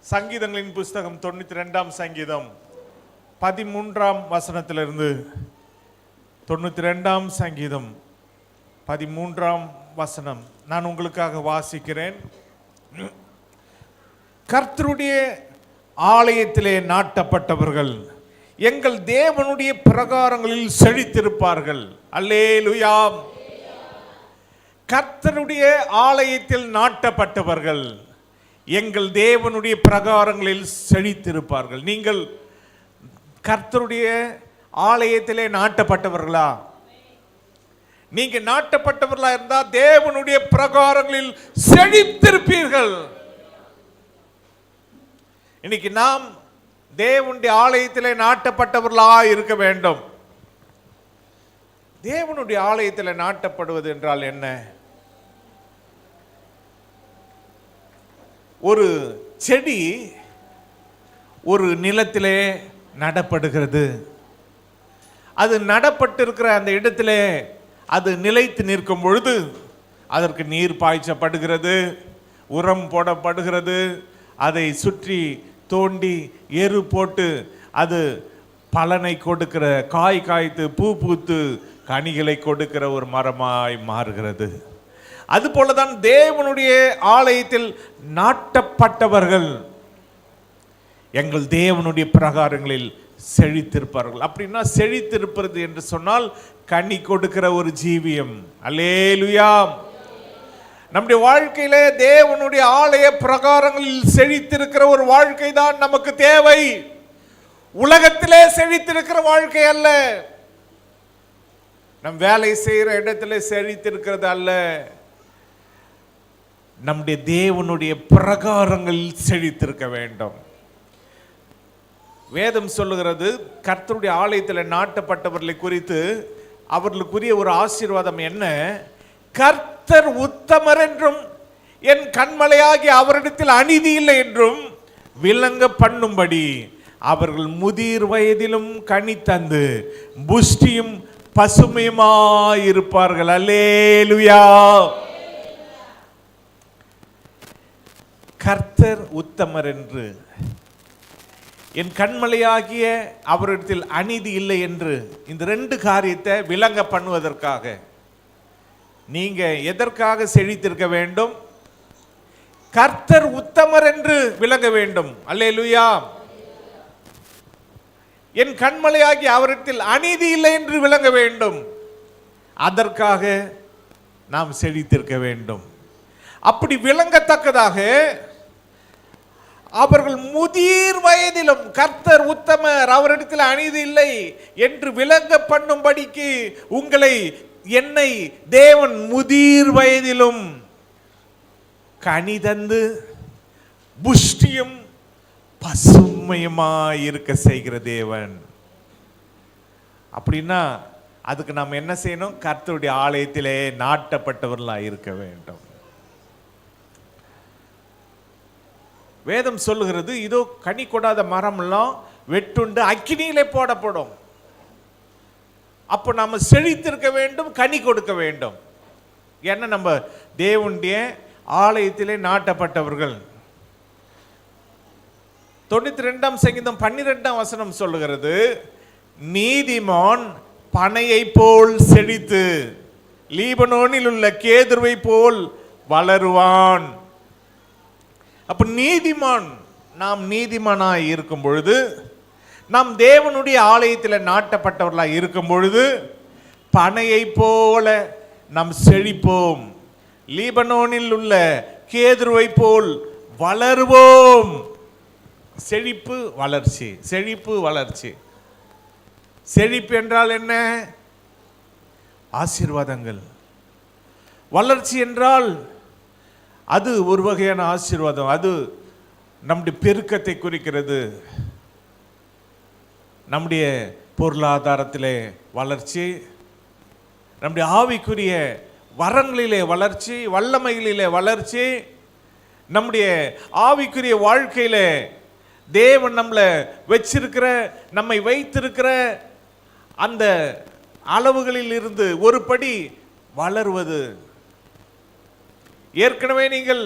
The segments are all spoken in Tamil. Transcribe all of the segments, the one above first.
சங்கீதங்களின் புஸ்தகம் 92ஆம் சங்கீதம் 13ஆம் வசனத்திலிருந்து 92ஆம் சங்கீதம் 13ஆம் வசனம் நான் உங்களுக்காக வாசிக்கிறேன். கர்த்தருடைய ஆலயத்திலே நாட்டப்பட்டவர்கள் எங்கள் தேவனுடைய பிரகாரங்களில் செழித்திருப்பார்கள். அல்லேலூயா. கர்த்தருடைய ஆலயத்தில் நாட்டப்பட்டவர்கள் எங்கள் தேவனுடைய பிரகாரங்களில் செழித்திருப்பார்கள். நீங்கள் கர்த்தருடைய ஆலயத்திலே நாட்டப்பட்டவர்களா? நீங்க நாட்டப்பட்டவர்களா இருந்தா தேவனுடைய பிரகாரங்களில் செழித்திருப்பீர்கள். இன்னைக்கு நாம் தேவனுடைய ஆலயத்திலே நாட்டப்பட்டவர்களா இருக்க வேண்டும். தேவனுடைய ஆலயத்தில் நாட்டப்படுவது என்றால் என்ன? ஒரு செடி ஒரு நிலத்திலே நடப்படுகிறது. அது நடப்பட்டிருக்கிற அந்த இடத்திலே அது நிலைத்து நிற்கும் பொழுது அதற்கு நீர் பாய்ச்சப்படுகிறது, உரம் போடப்படுகிறது, அதை சுற்றி தோண்டி எரு போட்டு அது பலனை கொடுக்கிற, காய் காய்த்து பூ பூத்து கனிகளை கொடுக்கிற ஒரு மரமாய் மாறுகிறது. அதுபோலதான் தேவனுடைய ஆலயத்தில் நாட்டப்பட்டவர்கள் எங்கள் தேவனுடைய பிரகாரங்களில் செழித்திருப்பார்கள். அப்படின்னா செழித்திருப்பது என்று சொன்னால் கனி கொடுக்கிற ஒரு ஜீவியம். அல்லேலூயா. நம்முடைய வாழ்க்கையிலே தேவனுடைய ஆலய பிரகாரங்களில் செழித்திருக்கிற ஒரு வாழ்க்கை தான் நமக்கு தேவை. உலகத்திலே செழித்திருக்கிற வாழ்க்கை அல்ல, நம் வேலை செய்கிற இடத்துல செழித்திருக்கிறது அல்ல, நம்முடைய தேவனுடைய பிரகாரங்களில் செழித்திருக்க வேண்டும். வேதம் சொல்லுகிறது, கர்த்தருடைய ஆலயத்தில் நாட்டப்பட்டவர்களை குறித்து அவர்களுக்குரிய ஒரு ஆசீர்வாதம் என்ன? கர்த்தர் உத்தமர் என்றும் என் கண்மலையாகி அவரிடத்தில் அநீதி இல்லை என்றும் விளங்க பண்ணும்படி அவர்கள் முதிர் வயதிலும் கனி தந்து புஷ்டியும் பசுமையுமாயிருப்பார்கள். அல்லேலூயா. கர்த்தர் உத்தமர் என்று, என் கண்மலையாகிய அவரிடத்தில் அநீதி இல்லை என்று, இந்த ரெண்டு காரியத்தை விளங்க பண்ணுவதற்காக நீங்க எதற்காக செழித்திருக்க வேண்டும்? கர்த்தர் உத்தமர் என்று விளங்க வேண்டும். அல்லேலூயா. என் கண்மலையாகி அவரிடத்தில் அநீதி இல்லை என்று விளங்க வேண்டும். அதற்காக நாம் செழித்திருக்க வேண்டும். அப்படி விளங்கத்தக்கதாக அவர்கள் முதிர் வயதிலும் கர்த்தர் உத்தமர், அவரிடத்தில் அநீதி இல்லை என்று விளங்க பண்ணும்படிக்கு உங்களை, என்னை தேவன் முதிர் வயதிலும் கனி தந்து புஷ்டியும் பசுமையுமாய் இருக்க செய்கிற தேவன். அப்படின்னா அதுக்கு நாம் என்ன செய்யணும்? கர்த்தருடைய ஆலயத்திலே நாட்டப்பட்டவர்களாக இருக்க வேண்டும். வேதம் சொல்லுகிறது, இதோ கனி கொடாத மரம்லாம் வெட்டுண்டு அக்கினியிலே போடப்படும். அப்போ நம்ம செழித்திருக்க வேண்டும், கனி கொடுக்க வேண்டும். ஏன்னா நம்ம தேவனுடைய ஆலயத்திலே நாட்டப்பட்டவர்கள். 92ஆம் சங்கீதம் 12ஆம் வசனம் சொல்லுகிறது, நீதிமான் பனையை போல் செழித்து லீபனோனில் உள்ள கேதுருவை போல் வளருவான். அப்ப நீதிமான், நாம் நீதிமானாய் இருக்கும் பொழுது, நாம் தேவனுடைய ஆலயத்தில் நாட்டப்பட்டவர்களாய் இருக்கும் பொழுது பனையை போல நாம் செழிப்போம், லீபனோனில் உள்ள கேதுருவை போல் வளருவோம். செழிப்பு வளர்ச்சி, செழிப்பு வளர்ச்சி. செழிப்பு என்றால் என்ன? ஆசீர்வாதங்கள். வளர்ச்சி என்றால் அது ஒரு வகையான ஆசீர்வாதம். அது நம்முடைய பெருக்கத்தை குறிக்கிறது. நம்முடைய பொருளாதாரத்திலே வளர்ச்சி, நம்முடைய ஆவிக்குரிய வரங்களிலே வளர்ச்சி, வல்லமைகளிலே வளர்ச்சி, நம்முடைய ஆவிக்குரிய வாழ்க்கையிலே தேவன் நம்மளை வச்சிருக்கிற, நம்மை வைத்திருக்கிற அந்த அளவுகளில் இருந்து ஒரு படி வளருவது. ஏற்கனவே நீங்கள்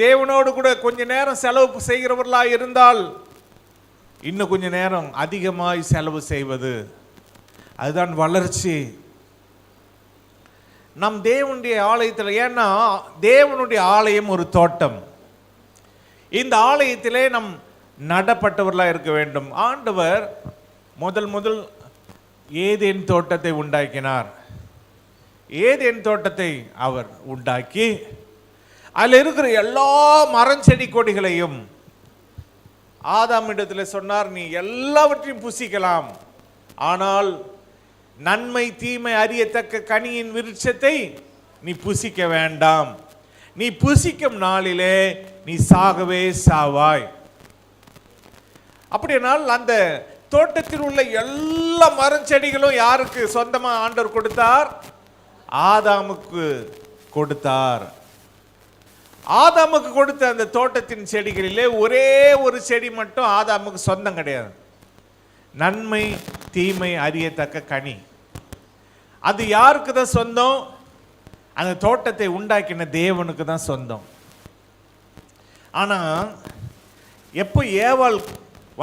தேவனோடு கூட கொஞ்ச நேரம் செலவு செய்கிறவர்களா இருந்தால் இன்னும் கொஞ்ச நேரம் அதிகமாய் செலவு செய்வது, அதுதான் வளர்ச்சி. நம் தேவனுடைய ஆலயத்தில், ஏன்னா தேவனுடைய ஆலயம் ஒரு தோட்டம். இந்த ஆலயத்திலே நம் நடப்பட்டவர்களாக இருக்க வேண்டும். ஆண்டவர் முதல் ஏதேன் தோட்டத்தை உண்டாக்கினார். ஏதேன் தோட்டத்தை அவர் உண்டாக்கி அதில் இருக்கிற எல்லா மரம் செடி கொடிகளையும் ஆதாமிடத்தில் சொன்னார், நீ எல்லாவற்றையும் புசிக்கலாம், ஆனால் நன்மை தீமை அறியத்தக்க கனியின் விருட்சத்தை நீ புசிக்க வேண்டாம், நீ புசிக்கும் நாளிலே நீ சாகவே சாவாய். அப்படியானால் அந்த தோட்டத்தில் உள்ள எல்லா மரச்செடிகளும் யாருக்கு சொந்தமா ஆண்டவர் கொடுத்தார்? ஆதாமுக்கு கொடுத்தார். ஆதாமுக்கு கொடுத்த அந்த தோட்டத்தின் செடிகளிலே ஒரே ஒரு செடி மட்டும் ஆதாமுக்கு சொந்தம் கிடையாது. நன்மை தீமை அறியத்தக்க கனி. அது யாருக்கு தான் சொந்தம்? அந்த தோட்டத்தை உண்டாக்கின தேவனுக்கு தான் சொந்தம். ஆனா எப்போ ஏவாள்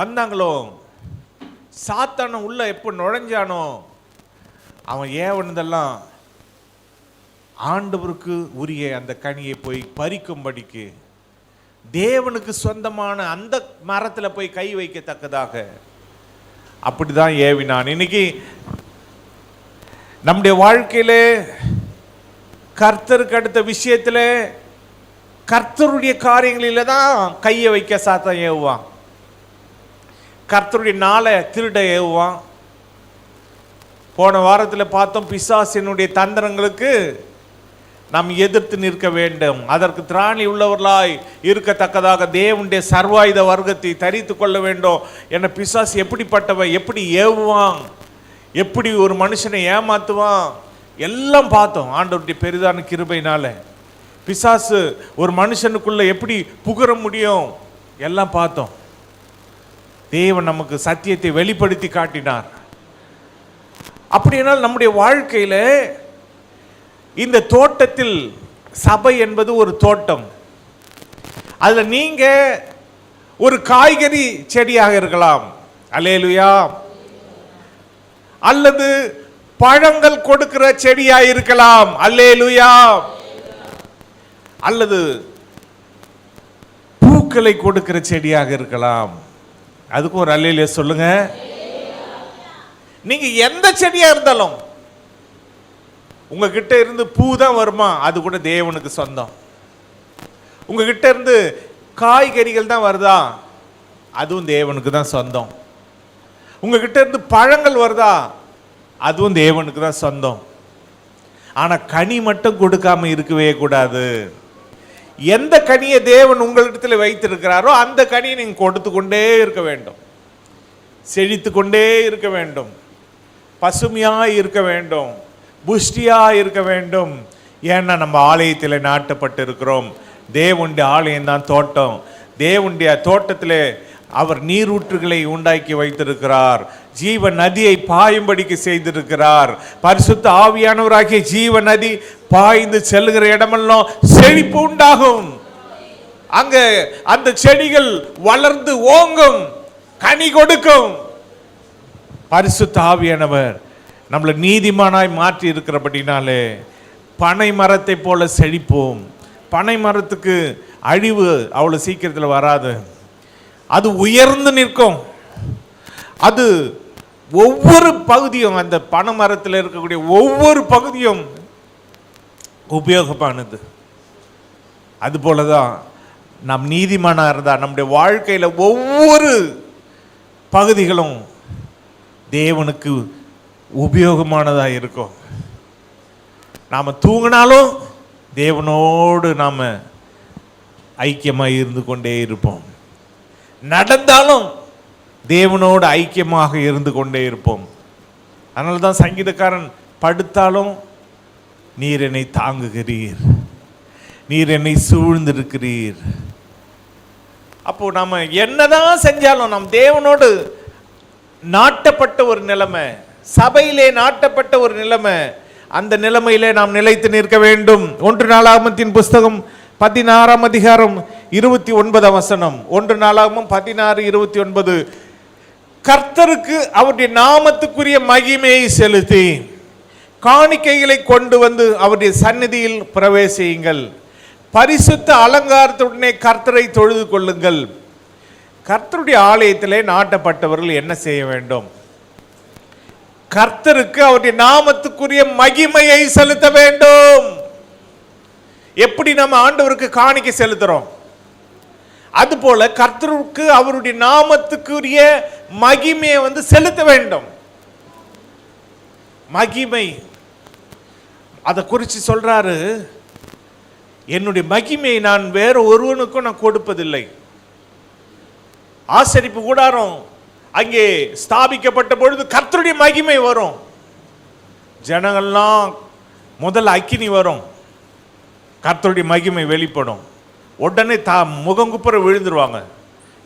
வந்தாங்களோ, சாத்தான உள்ள எப்போ நுழைஞ்சானோ, அவன் ஏவனதெல்லாம் ஆண்டவருக்கு உரிய அந்த கனியை போய் பறிக்கும்படிக்கு தேவனுக்கு சொந்தமான அந்த மரத்தில் போய் கை வைக்கத்தக்கதாக அப்படிதான் ஏவினான். இன்னைக்கு நம்முடைய வாழ்க்கையிலே கர்த்தருக்கு அடுத்த விஷயத்தில் கர்த்தருடைய காரியங்களில தான் கையை வைக்க சாத்தான் ஏவுவான். கர்த்தருடைய நாளை திருட ஏவுவான். போன வாரத்தில் பார்த்தோம், பிசாசினுடைய தந்திரங்களுக்கு நாம் எதிர்த்து நிற்க வேண்டும். அதற்கு திராணி உள்ளவர்களாய் இருக்கத்தக்கதாக தேவனுடைய சர்வாயுத வர்க்கத்தை தரித்து கொள்ள வேண்டும் என பிசாசு எப்படிப்பட்டவன், எப்படி ஏவுவான், எப்படி ஒரு மனுஷனை ஏமாத்துவான், எல்லாம் பார்த்தோம். ஆண்டவருடைய பெரிதான கிருபையினால பிசாசு ஒரு மனுஷனுக்குள்ள எப்படி புகர முடியும் எல்லாம் பார்த்தோம். தேவன் நமக்கு சத்தியத்தை வெளிப்படுத்தி காட்டினார். அப்படினால் நம்முடைய வாழ்க்கையில இந்த தோட்டத்தில் சபை என்பது ஒரு தோட்டம். அதுல நீங்க ஒரு காய்கறி செடியாக இருக்கலாம், அல்லேலூயா, அல்லது பழங்கள் கொடுக்கிற செடியாக இருக்கலாம், அல்லேலூயா, அல்லது பூக்களை கொடுக்கிற செடியாக இருக்கலாம். அதுக்கு ஒரு அல்லேலூயா சொல்லுங்க. நீங்க எந்த செடியா இருந்தாலும் உங்ககிட்ட இருந்து பூ தான் வருமா, அது கூட தேவனுக்கு சொந்தம். உங்ககிட்ட இருந்து காய்கறிகள் தான் வருதா, அதுவும் தேவனுக்கு தான் சொந்தம். உங்ககிட்ட இருந்து பழங்கள் வருதா, அதுவும் தேவனுக்கு தான் சொந்தம். ஆனா கனி மட்டும் கொடுக்காம இருக்கவே கூடாது. எந்த கனியை தேவன் உங்களிடத்தில் வைத்திருக்கிறாரோ அந்த கனியை நீங்க கொடுத்து கொண்டே இருக்க வேண்டும், செழித்து கொண்டே இருக்க வேண்டும், பசுமையாய் இருக்க வேண்டும், புஷ்டியாய் இருக்க வேண்டும். ஏன்னா நம்ம ஆலயத்தில் நாட்டப்பட்டு இருக்கிறோம். தேவனுடைய ஆலயம் தான் தோட்டம். தேவனுடைய தோட்டத்தில் அவர் நீரூற்றுகளை உண்டாக்கி வைத்திருக்கிறார். ஜீவ நதியை பாயும்படிக்கு செய்திருக்கிறார். பரிசுத்த ஆவியானவராகிய ஜீவ நதி பாய்ந்து செல்லுகிற இடமெல்லாம் செழிப்பு உண்டாகும். அங்க அந்த செடிகள் வளர்ந்து ஓங்கும், கனி கொடுக்கும். பரிசுத்த ஆவியானவர் நம்மளை நீதிமானாய் மாற்றி இருக்கிறபடினாலே பனை மரத்தை போல செழிப்போம். பனை மரத்துக்கு அழிவு அவ்வளவு சீக்கிரத்தில் வராது. அது உயர்ந்து நிற்கும். அது ஒவ்வொரு பகுதியும், அந்த பனை மரத்தில் இருக்கக்கூடிய ஒவ்வொரு பகுதியும் உபயோகமானது. அது போலதான் நாம் நீதிமானா இருந்தால் நம்முடைய வாழ்க்கையில ஒவ்வொரு பகுதிகளும் தேவனுக்கு உபயோகமானதாக இருக்கும். நாம் தூங்கினாலும் தேவனோடு நாம் ஐக்கியமாக இருந்து கொண்டே இருப்போம். நடந்தாலும் தேவனோடு ஐக்கியமாக இருந்து கொண்டே இருப்போம். அதனால தான் சங்கீதக்காரன் படுத்தாலும் நீர் என்னை தாங்குகிறீர், நீர் என்னை சூழ்ந்திருக்கிறீர். அப்போ நம்ம என்னதான் செஞ்சாலும் நம் தேவனோடு நாட்டப்பட்ட ஒரு நிலைமை, சபையிலே நாட்டப்பட்ட ஒரு நிலைமை, அந்த நிலைமையிலே நாம் நிலைத்து நிற்க வேண்டும். 1 நாளாகமத்தின் புஸ்தகம் 16ஆம் அதிகாரம் 29ஆம் வசனம். 1 நாளாகமம் 16:29. கர்த்தருக்கு அவருடைய நாமத்துக்குரிய மகிமையை செலுத்தி காணிக்கைகளை கொண்டு வந்து அவருடைய சந்நிதியில் பிரவேசியுங்கள். பரிசுத்த அலங்காரத்துடனே கர்த்தரை தொழுது கொள்ளுங்கள். கர்த்தருடைய ஆலயத்திலே நாட்டப்பட்டவர்கள் என்ன செய்ய வேண்டும்? கர்த்தருக்கு அவருடைய நாமத்துக்குரிய மகிமையை செலுத்த வேண்டும். எப்படி நம்ம ஆண்டவருக்கு காணிக்கை செலுத்துறோம், அதுபோல கர்த்தருக்கு அவருடைய நாமத்துக்குரிய மகிமையை செலுத்த வேண்டும். மகிமை அதை குறித்து சொல்றாரு, என்னுடைய மகிமையை நான் வேற ஒருவனுக்கும் நான் கொடுப்பதில்லை. ஆசரிப்பு கூடாரம் அங்கே ஸ்தாபிக்கப்பட்ட பொழுது கர்த்தருடைய மகிமை வரும். ஜனங்கள்லாம் முதல்ல அக்கினி வரும், கர்த்தருடைய மகிமை வெளிப்படும். உடனே முகங்குப்புற விழுந்துருவாங்க.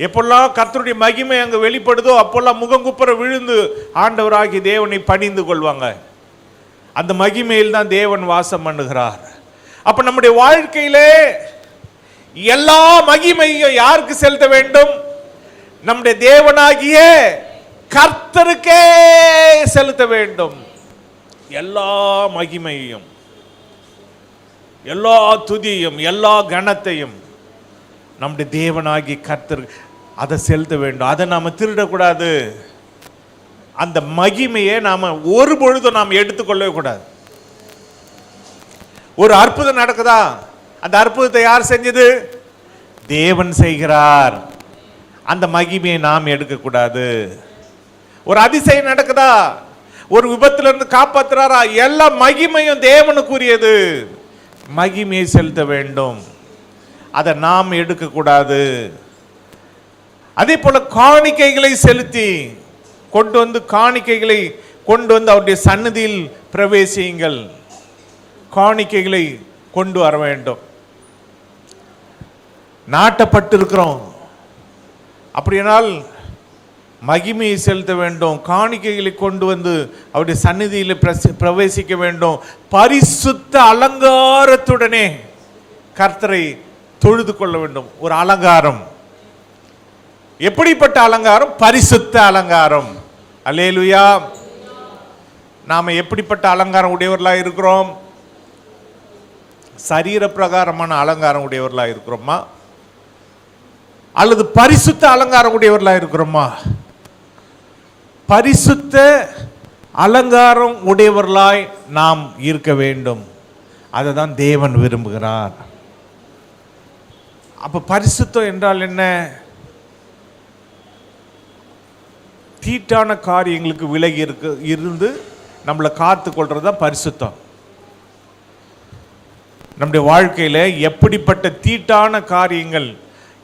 எப்பெல்லாம் கர்த்தருடைய மகிமை அங்கே வெளிப்படுதோ அப்பெல்லாம் முகங்குப்புற விழுந்து ஆண்டவராகி தேவனை பணிந்து கொள்வாங்க. அந்த மகிமையில் தான் தேவன் வாசம் பண்ணுகிறார். அப்ப நம்முடைய வாழ்க்கையிலே எல்லா மகிமையும் யாருக்கு செலுத்த வேண்டும்? நம்முடைய தேவனாகிய கர்த்தருக்கே செலுத்த வேண்டும். எல்லா மகிமையும், எல்லா துதியும், எல்லா கனத்தையும் நம்முடைய தேவனாகி கர்த்தர் அதை செலுத்த வேண்டும். அதை நாம் திருடக்கூடாது. அந்த மகிமையை நாம் ஒரு பொழுதும் நாம் எடுத்துக்கொள்ளவே கூடாது. ஒரு அற்புதம் நடக்குதா, அந்த அற்புதத்தை யார் செஞ்சது? தேவன் செய்கிறார். அந்த மகிமையை நாம் எடுக்கக்கூடாது. ஒரு அதிசயம் நடக்குதா, ஒரு விபத்திலிருந்து காப்பாற்றுறாரா, எல்லா மகிமையும் தேவனுக்குரியது. மகிமையை செலுத்த வேண்டும், அதை நாம் எடுக்கக்கூடாது. அதே போல காணிக்கைகளை செலுத்தி கொண்டு வந்து, காணிக்கைகளை கொண்டு வந்து அவருடைய சந்நிதியில் பிரவேசியுங்கள். காணிக்கைகளை கொண்டு வர வேண்டும். நாட்டப்பட்டிருக்கிறோம் அப்படியானால் மகிமையை செலுத்த வேண்டும். காணிக்கைகளை கொண்டு வந்து அவருடைய சந்நிதியில் பிரவேசிக்க வேண்டும். பரிசுத்த அலங்காரத்துடனே கர்த்தரை தொழுது கொள்ள வேண்டும். ஒரு அலங்காரம், எப்படிப்பட்ட அலங்காரம்? பரிசுத்த அலங்காரம். அல்லேலூயா. நாம எப்படிப்பட்ட அலங்காரம் உடையவர்களாக இருக்கிறோம்? சரீர பிரகாரமான அலங்காரம் உடையவர்களாக இருக்கிறோமா, அல்லது பரிசுத்த அலங்காரம் உடையவர்களாக இருக்கிறோமா? பரிசுத்த அலங்காரம் உடையவர்களாய் நாம் இருக்க வேண்டும். அதை தான் தேவன் விரும்புகிறார். அப்ப பரிசுத்தம் என்றால் என்ன? தீட்டான காரியங்களுக்கு விலகி இருந்து நம்மளை காத்து கொள்றது தான் பரிசுத்தம். நம்முடைய வாழ்க்கையில எப்படிப்பட்ட தீட்டான காரியங்கள்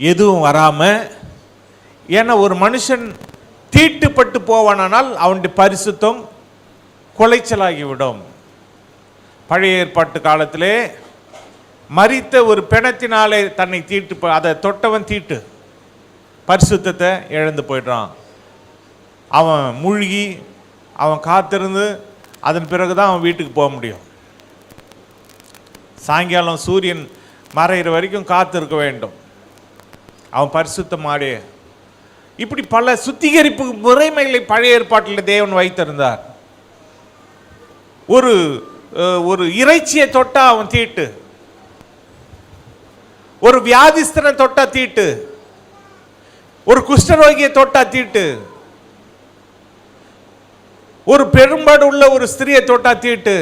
எதுவும் வராம, ஏன்னா ஒரு மனுஷன் தீட்டுப்பட்டு போவானால் அவனுடைய பரிசுத்தம் குலைச்சலாகிவிடும். பழைய ஏற்பாட்டு காலத்திலே மரித்த ஒரு பிணத்தினாலே தன்னை தீட்டு, அதை தொட்டவன் தீட்டு, பரிசுத்தத்தை இழந்து போயிடுறான். அவன் மூழ்கி அவன் காத்திருந்து அதன் பிறகுதான் அவன் வீட்டுக்கு போக முடியும். சாயங்காலம் சூரியன் மறைகிற வரைக்கும் காத்திருக்க வேண்டும். அவன் பரிசுத்தமாடே. இப்படி பல சுத்திகரிப்பு முறைமைகளை பழைய ஏற்பாட்டில் தேவன் வைத்திருந்தார். ஒரு இறைச்சியை தொட்டா அவன் தீட்டு, ஒரு வியாதிஸ்தனை தொட்டா தீட்டு, ஒரு குஷ்டரோகியை தொட்டா தீட்டு, ஒரு பெரும்பாடு உள்ள ஒரு ஸ்திரியை தொட்டா தீட்டு.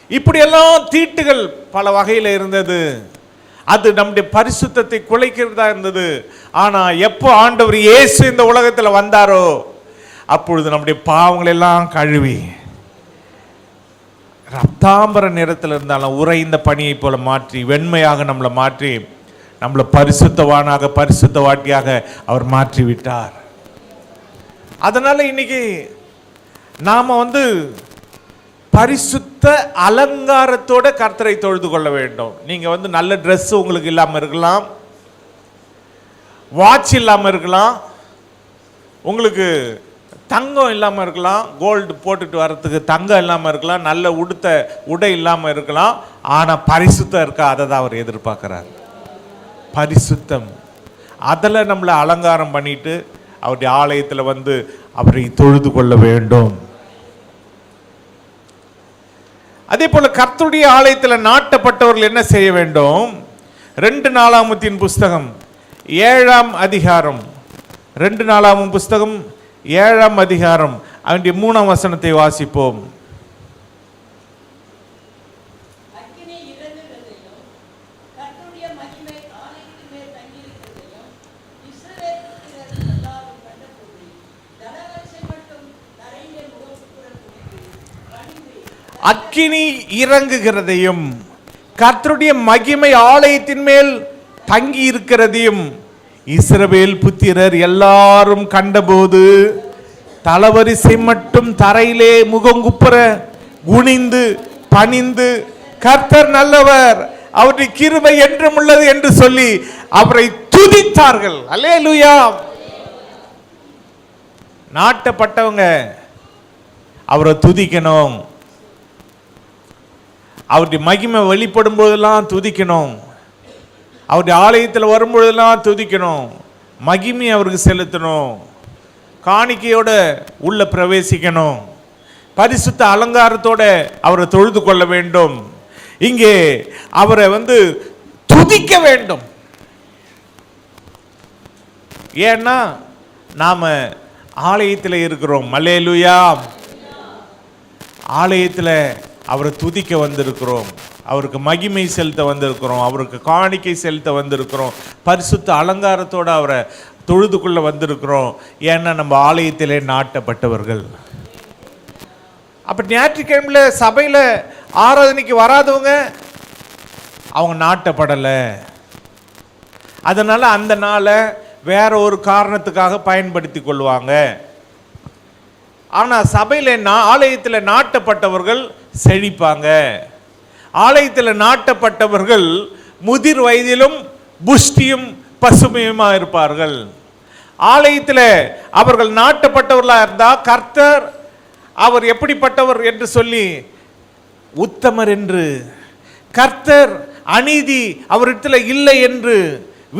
இப்படியெல்லாம் தீட்டுகள் பல வகையில் இருந்தது. அது நம்முடைய பரிசுத்தத்தை குலைக்கிறதா இருந்தது. ஆனா எப்போ ஆண்டவர் இயேசு இந்த உலகத்தில் வந்தாரோ அப்பொழுது நம்முடைய பாவங்கள் எல்லாம் கழுவி ரத்தாம்பர நிறத்தில் இருந்தாலும் உறைந்த பனியை போல மாற்றி வெண்மையாக நம்மளை மாற்றி நம்மளை பரிசுத்தவானாக பரிசுத்தவாட்டியாக அவர் மாற்றி விட்டார். அதனால இன்னைக்கு நாம பரிசுத்த அலங்காரத்தோட கர்த்தரை தொழுது கொள்ள வேண்டும். நீங்க நல்ல ட்ரெஸ் உங்களுக்கு இல்லாம இருக்கலாம், வாட்ச் இல்லாம இருக்கலாம், உங்களுக்கு தங்கம் இல்லாமல் இருக்கலாம், கோல்டு போட்டுட்டு வர்றதுக்கு தங்கம் இல்லாமல் இருக்கலாம், நல்ல உடை இல்லாமல் இருக்கலாம், ஆனால் பரிசுத்தம் இருக்கா, அதை தான் அவர் எதிர்பார்க்குறார். பரிசுத்தம், அதில் நம்மளை அலங்காரம் பண்ணிட்டு அவருடைய ஆலயத்தில் வந்து அவரை தொழுது கொள்ள வேண்டும். அதே போல கர்த்தருடைய ஆலயத்தில் நாட்டப்பட்டவர்கள் என்ன செய்ய வேண்டும்? 2 நாளாகமத்தின் புஸ்தகம் 7ஆம் அதிகாரம், 2 நாளாகமம் புஸ்தகம் 7ஆம் அதிகாரம் அவனுடைய 3ஆம் வசனத்தை வாசிப்போம். அக்கினி இறங்குகிறதையும் கர்த்தருடைய மகிமை ஆலயத்தின் மேல் தங்கி இருக்கிறதையும் இஸ்ரவேல் புத்திரர் எல்லாரும் கண்டபோது தலவரிசை மட்டும் தரையிலே முகங்குப்புற குனிந்து பணிந்து, கர்த்தர் நல்லவர், அவருடைய கிருபை என்றும் உள்ளது என்று சொல்லி அவரை துதித்தார்கள். அல்லேலூயா. நாட்டப்பட்டவங்க அவரை துதிக்கணும். அவருடைய மகிமை வெளிப்படும் போதெல்லாம் துதிக்கணும். அவருடைய ஆலயத்தில் வரும்பொழுதெல்லாம் துதிக்கணும். மகிமை அவருக்கு செலுத்தணும். காணிக்கையோட உள்ள பிரவேசிக்கணும். பரிசுத்த அலங்காரத்தோட அவரை தொழுது கொள்ள வேண்டும். இங்கே அவரை வந்து துதிக்க வேண்டும். ஏன்னா நாம ஆலயத்தில் இருக்கிறோம். அல்லேலூயா. ஆலயத்தில் அவரை துதிக்க வந்திருக்கிறோம், அவருக்கு மகிமை செலுத்த வந்திருக்கிறோம், அவருக்கு காணிக்கை செலுத்த வந்திருக்கிறோம், பரிசுத்த அலங்காரத்தோடு அவரை தொழுது கொள்ள வந்திருக்கிறோம். ஏன்னா நம்ம ஆலயத்திலே நாட்டப்பட்டவர்கள். அப்போ ஞாயிற்றுக்கிழமையில் சபையில் ஆராதனைக்கு வராதவங்க அவங்க நாட்டப்படலை. அதனால் அந்த நாளை வேற ஒரு காரணத்துக்காக பயன்படுத்தி கொள்வாங்க. ஆனால் சபையில் ஆலயத்தில் நாட்டப்பட்டவர்கள் செழிப்பாங்க. ஆலயத்தில் நாட்டப்பட்டவர்கள் முதிர் வயதிலும் புஷ்டியும் பசுமையுமா இருப்பார்கள். ஆலயத்தில் அவர்கள் நாட்டப்பட்டவர்களாக இருந்தால் கர்த்தர் அவர் எப்படிப்பட்டவர் என்று சொல்லி உத்தமர் என்று, கர்த்தர் அநீதி அவரிடத்தில் இல்லை என்று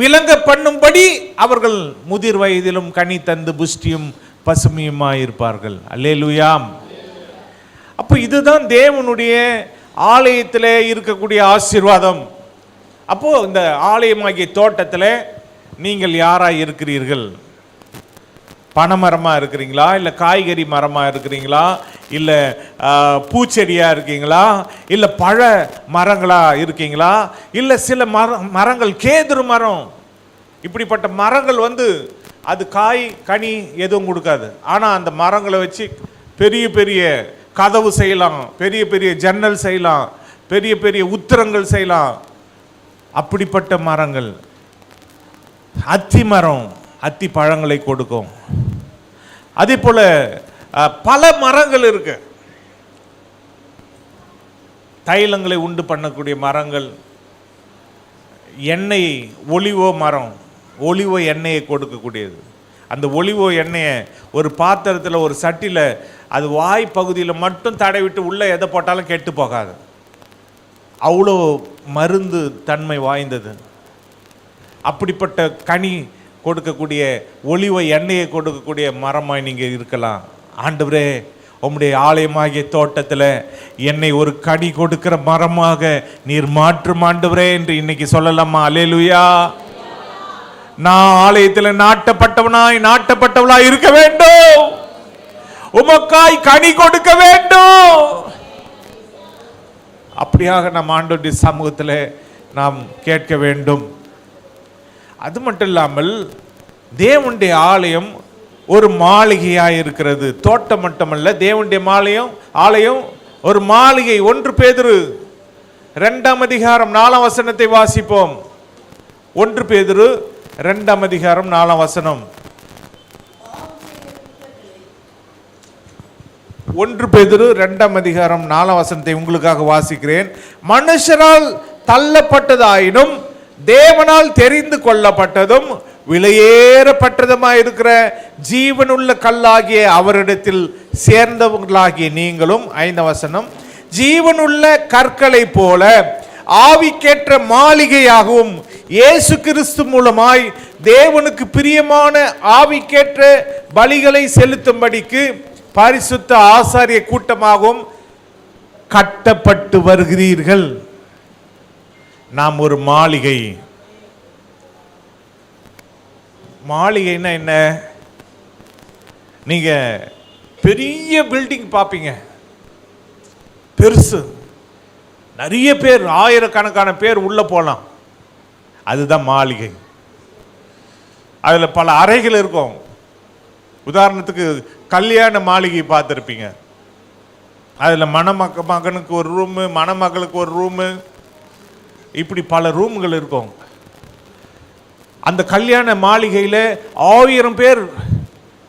விளங்க பண்ணும்படி அவர்கள் முதிர் வயதிலும் கனி தந்து புஷ்டியும் பசுமையுமா இருப்பார்கள். அல்லேலூயா. அப்போ இதுதான் தேவனுடைய ஆலயத்தில் இருக்கக்கூடிய ஆசீர்வாதம். அப்போ இந்த ஆலயமாகிய தோட்டத்தில் நீங்கள் யாராக இருக்கிறீர்கள்? பனைமரமாக இருக்கிறீங்களா, இல்லை காய்கறி மரமாக இருக்கிறீங்களா, இல்லை பூச்செடியாக இருக்கீங்களா, இல்லை பழ மரங்களாக இருக்கீங்களா, இல்லை சில மரங்கள் கேதுரு மரம், இப்படிப்பட்ட மரங்கள் வந்து அது காய் கனி எதுவும் கொடுக்காது. ஆனால் அந்த மரங்களை வச்சு பெரிய பெரிய கதவு செய்யலாம், பெரிய பெரிய ஜன்னல் செய்யலாம், பெரிய பெரிய உத்திரங்கள் செய்யலாம். அப்படிப்பட்ட மரங்கள். அத்தி மரம் அத்தி பழங்களை கொடுக்கும். அதே போல பல மரங்கள் இருக்கு. தைலங்களை உண்டு பண்ணக்கூடிய மரங்கள், எண்ணெய் ஒலிவோ மரம் ஒலிவோ எண்ணெயை கொடுக்கக்கூடியது. அந்த ஒலிவோ எண்ணெயை ஒரு பாத்திரத்தில் ஒரு சட்டியில் அது வாய் பகுதியில் மட்டும் தடவிட்டு உள்ளே எதை போட்டாலும் கெட்டு போகாது. அவ்வளோ மருந்து தன்மை வாய்ந்தது. அப்படிப்பட்ட கனி கொடுக்கக்கூடிய ஒலிவ எண்ணெயை கொடுக்கக்கூடிய மரமாய் நீங்கள் இருக்கலாம். ஆண்டவரே, உம்முடைய ஆலயமாகிய தோட்டத்தில் என்னை ஒரு கனி கொடுக்கிற மரமாக நீர் மாற்றும் ஆண்டவரே என்று இன்னைக்கு சொல்லலாமா? அல்லேலூயா. நான் ஆலயத்தில் நாட்டப்பட்டவளாய் இருக்க வேண்டும். உமக்காய் கனி கொடுக்க வேண்டும். அப்படியாக நாம் ஆண்டவருடைய சமூகத்தில் நாம் கேட்க வேண்டும். அது மட்டும் இல்லாமல் தேவனுடைய ஆலயம் ஒரு மாளிகையாக இருக்கிறது. தோட்டம் மட்டுமல்ல, தேவனுடைய ஆலயம் ஒரு மாளிகை. 1 பேதுரு 2ஆம் அதிகாரம் 4ஆம் வசனத்தை வாசிப்போம். 1 பேதுரு 2ஆம் அதிகாரம் 4ஆம் வசனம். 1 பேதுரு 2ஆம் அதிகாரம் 4ஆம் வசனத்தை உங்களுக்காக வாசிக்கிறேன். மனுஷரால் தள்ளப்பட்டதாயினும் தேவனால் தெரிந்து கொள்ளப்பட்டதும் விலையேறப்பட்டதுமாய் இருக்கிற ஜீவனுள்ள கல்லாகிய அவரிடத்தில் சேர்ந்தவர்களாகிய நீங்களும், 5ஆம் வசனம், ஜீவனுள்ள கற்களை போல ஆவிக்கேற்ற மாளிகையாகவும் இயேசு கிறிஸ்து மூலமாய் தேவனுக்கு பிரியமான ஆவிக்கேற்ற பலிகளை செலுத்தும்படிக்கு பரிசுத்த ஆசாரிய கூட்டமாகவும் கட்டப்பட்டு வருகிறீர்கள். நாம் ஒரு மாளிகை. மாளிகைன்னா என்ன? நீங்க பெரிய பில்டிங் பார்ப்பீங்க, பெருசு, நிறைய பேர், ஆயிரக்கணக்கான பேர் உள்ள போலாம், அதுதான் மாளிகை. அதுல பல அறைகள் இருக்கும். உதாரணத்துக்கு கல்யாண மாளிகை பார்த்துருப்பீங்க. அதுல மகனுக்கு ஒரு ரூமு, மணமகளுக்கு ஒரு ரூமு, இப்படி பல ரூம்கள் இருக்கும். அந்த கல்யாண மாளிகையில் 1000 பேர்,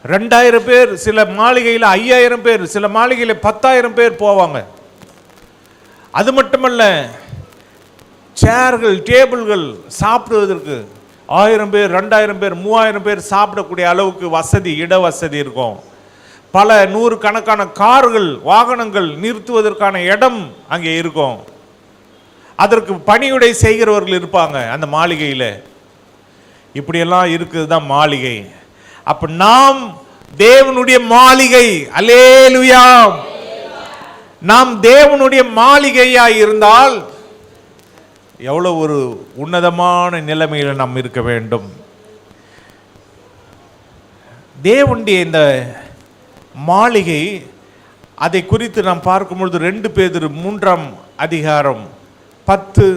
2000 பேர், சில மாளிகையில் 5000 பேர், சில மாளிகையில் 10,000 பேர் போவாங்க. அது மட்டுமல்ல, சேர்கள், டேபிள்கள் சாப்பிடுவதற்கு 1000 பேர், 2000 பேர், 3000 பேர் சாப்பிடக்கூடிய அளவுக்கு வசதி, இட வசதி இருக்கும். பல 100 கணக்கான கார்கள், வாகனங்கள் நிறுத்துவதற்கான இடம் அங்கே இருக்கும். அதற்கு பணியுடை செய்கிறவர்கள் இருப்பாங்க அந்த மாளிகையில். இப்படியெல்லாம் இருக்குது தான் மாளிகை. அப்ப நாம் தேவனுடைய மாளிகை. அல்லேலூயா. நாம் தேவனுடைய மாளிகையாய் இருந்தால் எவ்வளவு ஒரு உன்னதமான நிலைமையில் நாம் இருக்க வேண்டும். தேவனுடைய இந்த மாளிகை, அதை குறித்து நாம் பார்க்கும்பொழுது 2 பேதுரு 3ஆம் அதிகாரம் 10,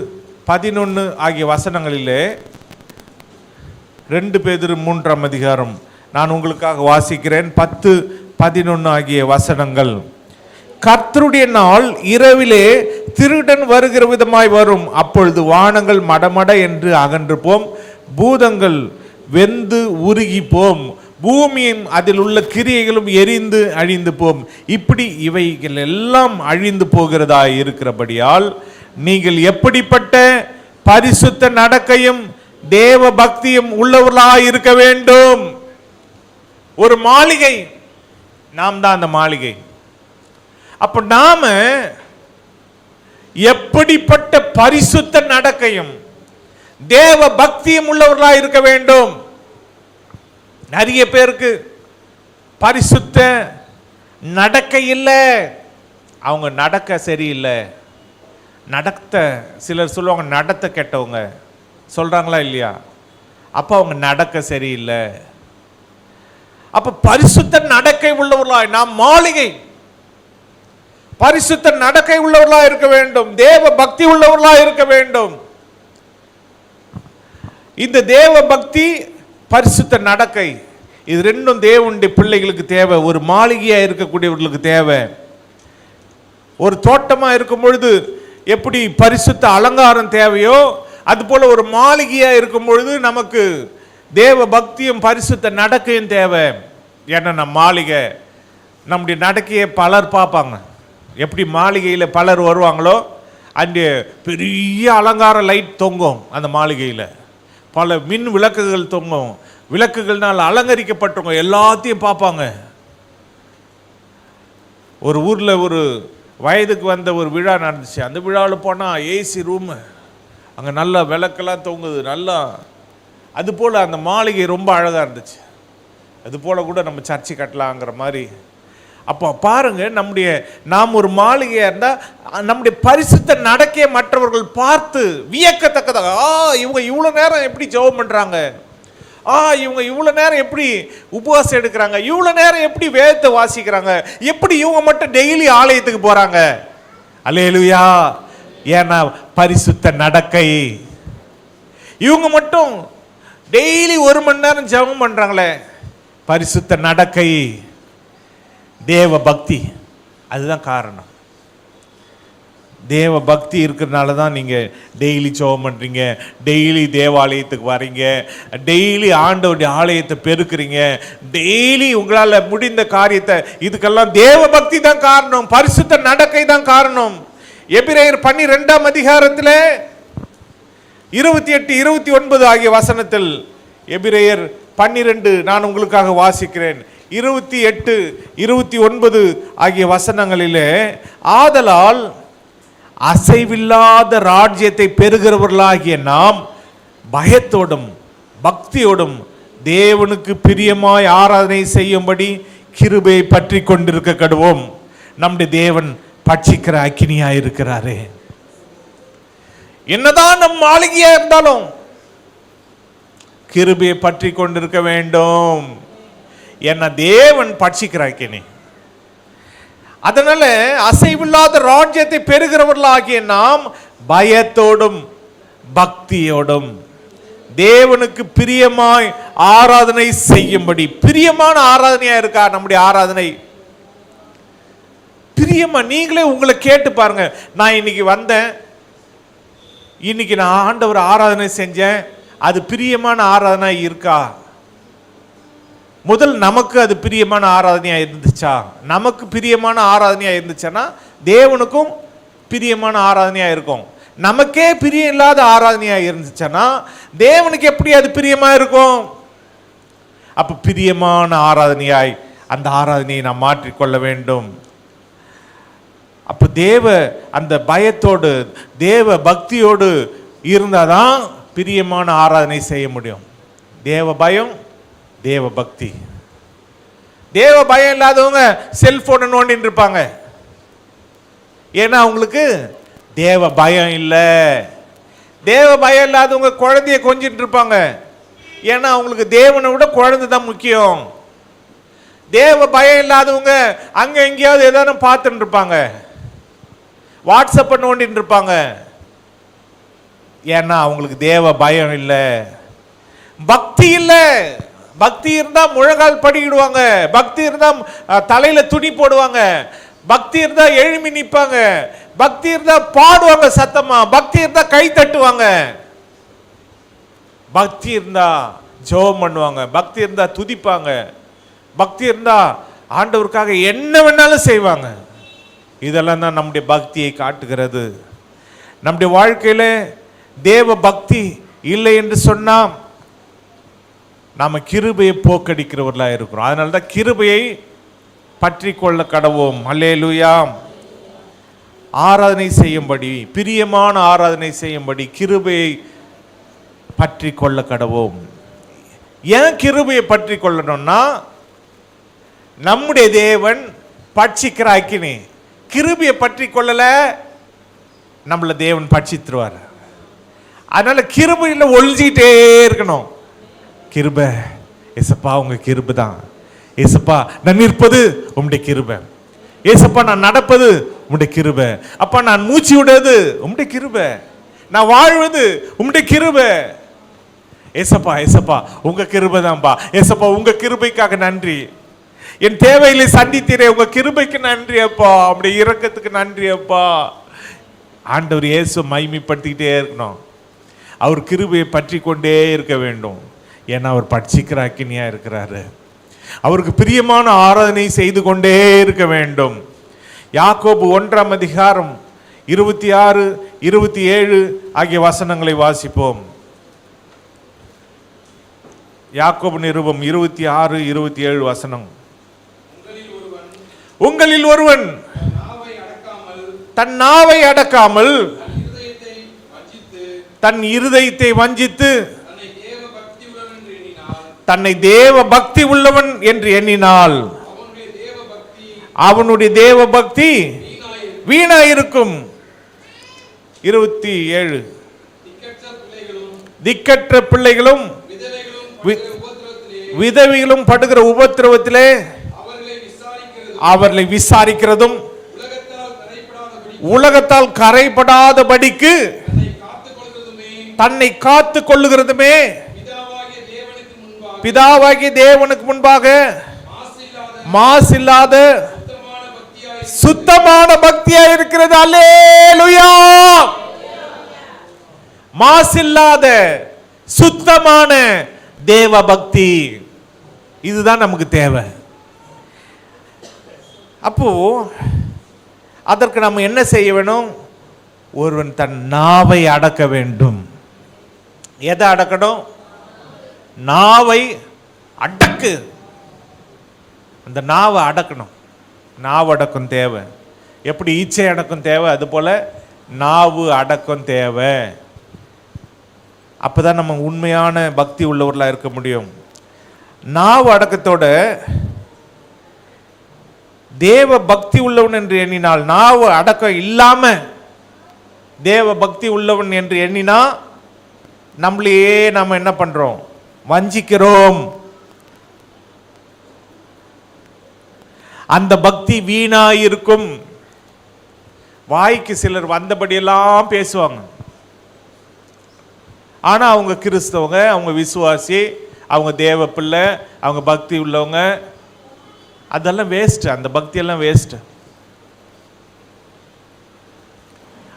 11 ஆகிய வசனங்களிலே, 2 பேதுரு 3ஆம் அதிகாரம் நான் உங்களுக்காக வாசிக்கிறேன். 10, 11 ஆகிய வசனங்கள். கர்த்தருடைய நாள் இரவிலே திருடன் வருகிற விதமாய் வரும். அப்பொழுது வானங்கள் மடமட என்று அகன்று போம், பூதங்கள் வெந்து உருகி போம், பூமியும் அதில் உள்ள கிரியைகளும் எரிந்து அழிந்து போம். இப்படி இவைகள் எல்லாம் அழிந்து போகிறதா இருக்கிறபடியால் நீங்கள் எப்படிப்பட்ட பரிசுத்த நடக்கையும் தேவ பக்தியும் உள்ளவர்களாய் இருக்க வேண்டும். ஒரு மாளிகை, நாம் தான் அந்த மாளிகை. அப்ப நாம எப்படிப்பட்ட பரிசுத்த நடக்கையும் தேவ பக்தியும் உள்ளவர்களாய் இருக்க வேண்டும். நிறைய பேருக்கு பரிசுத்த நடக்கை இல்லை, அவங்க நடக்க சரியில்லை. சிலர் சொல்லுவாங்க நடத்த கெட்டவங்க, சொல்றாங்களா இல்லையா? அப்ப அவங்க நடக்க சரியில்லை. அப்ப பரிசுத்த நடக்கை உள்ளவர்களாய், நாம் மாளிகை, பரிசுத்த நடக்கை உள்ளவர்களாய் இருக்க வேண்டும், தேவ பக்தி உள்ளவர்களாய் இருக்க வேண்டும். இந்த தேவ பக்தி, பரிசுத்த நடக்கை, இது ரெண்டும் தேவனுடைய பிள்ளைகளுக்கு தேவை. ஒரு மாளிகையா இருக்கக்கூடியவர்களுக்கு தேவை. ஒரு தோட்டமா இருக்கும் பொழுது எப்படி பரிசுத்த அலங்காரம் தேவையோ, அது போல ஒரு மாளிகையா இருக்கும் பொழுது நமக்கு தேவ பக்தியும் பரிசுத்த நடக்கையும் தேவை. ஏன்னா நம்ம மாளிகை, நம்முடைய நடக்கையை பலர் பார்ப்பாங்க. எப்படி மாளிகையில் பலர் வருவாங்களோ, அங்கே பெரிய அலங்கார லைட் தொங்கும், அந்த மாளிகையில் பல மின் விளக்குகள் தொங்கும். விளக்குகள்னால் அலங்கரிக்கப்பட்டவங்க எல்லாத்தையும் பார்ப்பாங்க. ஒரு ஊரில் ஒரு வயதுக்கு வந்த ஒரு விழா நடந்துச்சு. அந்த விழாவில் போனால் ஏசி ரூமு, அங்கே நல்லா விளக்கெல்லாம் தொங்குது, நல்லா. அதுபோல் அந்த மாளிகை ரொம்ப அழகாக இருந்துச்சு. அதுபோல் கூட நம்ம சர்ச்சை கட்டலாங்கிற மாதிரி. அப்போ பாருங்க, நாம் ஒரு மாளிகையாக இருந்தால் நம்முடைய பரிசுத்த நடக்கையை மற்றவர்கள் பார்த்து வியக்கத்தக்கதாக, இவங்க இவ்வளோ நேரம் எப்படி ஜெபம் பண்ணுறாங்க, இவங்க இவ்வளோ நேரம் எப்படி உபவாசம் எடுக்கிறாங்க, இவ்வளோ நேரம் எப்படி வேதத்தை வாசிக்கிறாங்க, எப்படி இவங்க மட்டும் டெய்லி ஆலயத்துக்கு போகிறாங்க. அல்லேலூயா. ஏன்னா பரிசுத்த நடக்கை. இவங்க மட்டும் டெய்லி 1 மணி நேரம் ஜெபம் பண்ணுறாங்களே, பரிசுத்த நடக்கை, தேவ பக்தி. அதுதான் காரணம். தேவ பக்தி இருக்கிறதுனால தான் நீங்கள் டெய்லி ஜெபம் பண்ணுறீங்க, டெய்லி தேவாலயத்துக்கு வரீங்க, டெய்லி ஆண்டவருடைய ஆலயத்தை பெருக்கிறீங்க, டெய்லி உங்களால் முடிந்த காரியத்தை. இதுக்கெல்லாம் தேவ பக்தி தான் காரணம், பரிசுத்த நடக்கை தான் காரணம். எபிரேயர் 12ஆம் அதிகாரத்தில் 28, 29 ஆகிய வசனத்தில் எபிரேயர் 12 நான் உங்களுக்காக வாசிக்கிறேன். 28, 29 ஆகிய வசனங்களிலே, ஆதலால் அசைவில்லாத ராஜ்யத்தை பெறுகிறவர்களாகிய நாம் பயத்தோடும் பக்தியோடும் தேவனுக்கு பிரியமாய் ஆராதனை செய்யும்படி கிருபையை பற்றி கொண்டிருக்க கடுவோம். நம்முடைய தேவன் பட்சிக்கிற அக்கினியா இருக்கிறாரே. என்னதான் நம் மாளிகையா இருந்தாலும் கிருபையை பற்றி கொண்டிருக்க வேண்டும். என்ன தேவன் பட்சிக்கிற அக்கினி. அதனால அசைவில்லாத ராஜ்யத்தை பெறுகிறவர்களாகிய நாம் பயத்தோடும் பக்தியோடும் தேவனுக்கு பிரியமாய் ஆராதனை செய்யும்படி. பிரியமான ஆராதனையா இருக்கா நம்முடைய ஆராதனை? பிரியமா? நீங்களே உங்களை கேட்டு பாருங்க. நான் இன்னைக்கு வந்தேன், இன்னைக்கு நான் ஆண்டவர் ஆராதனை செஞ்சேன், அது பிரியமான ஆராதனை இருக்கா? முதல் நமக்கு அது பிரியமான ஆராதனையா இருந்துச்சா? நமக்கு பிரியமான ஆராதனையா இருந்துச்சுன்னா தேவனுக்கும் பிரியமான ஆராதனையா இருக்கும். நமக்கே பிரியம் இல்லாத ஆராதனையா இருந்துச்சுன்னா தேவனுக்கு எப்படி அது பிரியமா இருக்கும்? அப்ப பிரியமான ஆராதனையாய் அந்த ஆராதனையை நாம் மாற்றிக்கொள்ள வேண்டும். அப்ப தேவ அந்த பயத்தோடு தேவ பக்தியோடு இருந்தாதான் பிரியமான ஆராதனை செய்ய முடியும். தேவ பயம், தேவ பக்தி. தேவ பயம் இல்லாதவங்க செல்போனை நோண்டிட்டு இருப்பாங்க. ஏன்னா அவங்களுக்கு தேவ பயம் இல்லை. தேவ பயம் இல்லாதவங்க குழந்தைய கொஞ்சிட்டு இருப்பாங்க. ஏன்னா அவங்களுக்கு தேவனை விட குழந்தை தான் முக்கியம். தேவ பயம் இல்லாதவங்க அங்க எங்கேயாவது ஏதாவது பார்த்துட்டு இருப்பாங்க, வாட்ஸ்அப்பை நோண்டிட்டு இருப்பாங்க. ஏன்னா அவங்களுக்கு தேவ பயம் இல்லை, பக்தி இல்லை. பக்தி இருந்தா முழங்கால் படிக்கிடுவாங்க, பக்தி இருந்தா தலையில துணி போடுவாங்க, பக்தி இருந்தா எழுமி நிற்பாங்க, பக்தி இருந்தா பாடுவாங்க சத்தமா, பக்தி இருந்தா கை தட்டுவாங்க, பக்தி இருந்தா ஜெபம் பண்ணுவாங்க, பக்தி இருந்தா துதிப்பாங்க, பக்தி இருந்தா ஆண்டவருக்காக என்ன வேணாலும் செய்வாங்க. இதெல்லாம் தான் நம்முடைய பக்தியை காட்டுகிறது. நம்முடைய வாழ்க்கையில தேவ பக்தி இல்லை என்று சொன்னா நாம கிருபையை போக்கடிக்கிறவர்களா இருக்கிறோம். அதனால தான் கிருபையை பற்றி கொள்ள கடவோம். அல்லேலூயா. ஆராதனை செய்யும்படி, பிரியமான ஆராதனை செய்யும்படி கிருபையை பற்றி கொள்ள கடவோம். ஏன் கிருபையை பற்றி கொள்ளணும்னா நம்முடைய தேவன் பட்சிக்கிற அக்கினி. கிருபையை பற்றி கொள்ளல நம்மள தேவன் பட்சித்துருவார். அதனால கிருபையில் ஒழிஞ்சிக்கிட்டே இருக்கணும். கிருபை ஏசப்பா, உங்க கிருபை தான் ஏசப்பா. நான் நிற்பது உம்முடைய கிருபை ஏசப்பா, நான் நடப்பது உம்முடைய கிருபை அப்பா, நான் மூச்சு விடுறது உம்முடைய கிருபை, நான் வாழ்வது உம்முடைய கிருபை ஏசப்பா. ஏசப்பா உங்க கிருபை தான்பா ஏசப்பா, உங்க கிருபைக்காக நன்றி. என் தேவையிலே சந்தித்தீரே, உங்க கிருபைக்கு நன்றி அப்பா, உம்முடைய இரக்கத்துக்கு நன்றி அப்பா. ஆண்டவர் இயேசு மகிமைப்படுத்திக்கிட்டே இருக்கணும். அவர் கிருபையை பற்றி கொண்டே இருக்க வேண்டும். ஏன்னா அவர் பட்சிக்கிற அக்கினியா இருக்கிறாரு. அவருக்கு பிரியமான ஆராதனை செய்து கொண்டே இருக்க வேண்டும். யாக்கோபு 1 அதிகாரம் 26, 27 ஆகிய வசனங்களை வாசிப்போம். யாக்கோபு நிருபம் 26, 27 வசனம். உங்களில் ஒருவன் தன் நாவை அடக்காமல் தன் இருதயத்தை வஞ்சித்து தன்னை தேவ பக்தி உள்ளவன் என்று எண்ணினால் அவனுடைய தேவ பக்தி வீணாயிருக்கும். 27 திக்கற்ற பிள்ளைகளும் விதவிகளும் படுகிற உபத்திரவத்திலே அவர்களை விசாரிக்கிறதும் உலகத்தால் கரைபடாதபடிக்கு தன்னை காத்து கொள்ளுகிறதுமே பிதாவாகிய தேவனுக்கு முன்பாக மாசில்லாத சுத்தமான பக்தியா இருக்கிறது. அல்லேலூயா. மாசில்லாத சுத்தமான தேவ பக்தி, இதுதான் நமக்கு தேவை. அப்போ அதற்கு நம்ம என்ன செய்ய வேணும்? ஒருவன் தன் நாவை அடக்க வேண்டும். எதை அடக்கணும்? நாவை அடக்கு. அந்த நாவை அடக்கணும். நாவு அடக்கம் தேவை. எப்படி ஈச்சை அடக்கம் தேவை, அது போல நாவு அடக்கம் தேவை. அப்பதான் நம்ம உண்மையான பக்தி உள்ளவர்களாக இருக்க முடியும். நாவு அடக்கத்தோட தேவ பக்தி உள்ளவன் என்று எண்ணினால், நாவு அடக்கம் இல்லாம தேவ பக்தி உள்ளவன் என்று எண்ணினா நம்மளையே நம்ம என்ன பண்றோம், வஞ்சிக்கிறோம். அந்த பக்தி வீணாயிருக்கும். வாய்க்கு சிலர் வந்தபடியெல்லாம் பேசுவாங்க. ஆனா அவங்க கிறிஸ்தவங்க, அவங்க விசுவாசி, அவங்க தேவ பிள்ளை, அவங்க பக்தி உள்ளவங்க. அதெல்லாம் வேஸ்ட். அந்த பக்தி எல்லாம் வேஸ்ட்.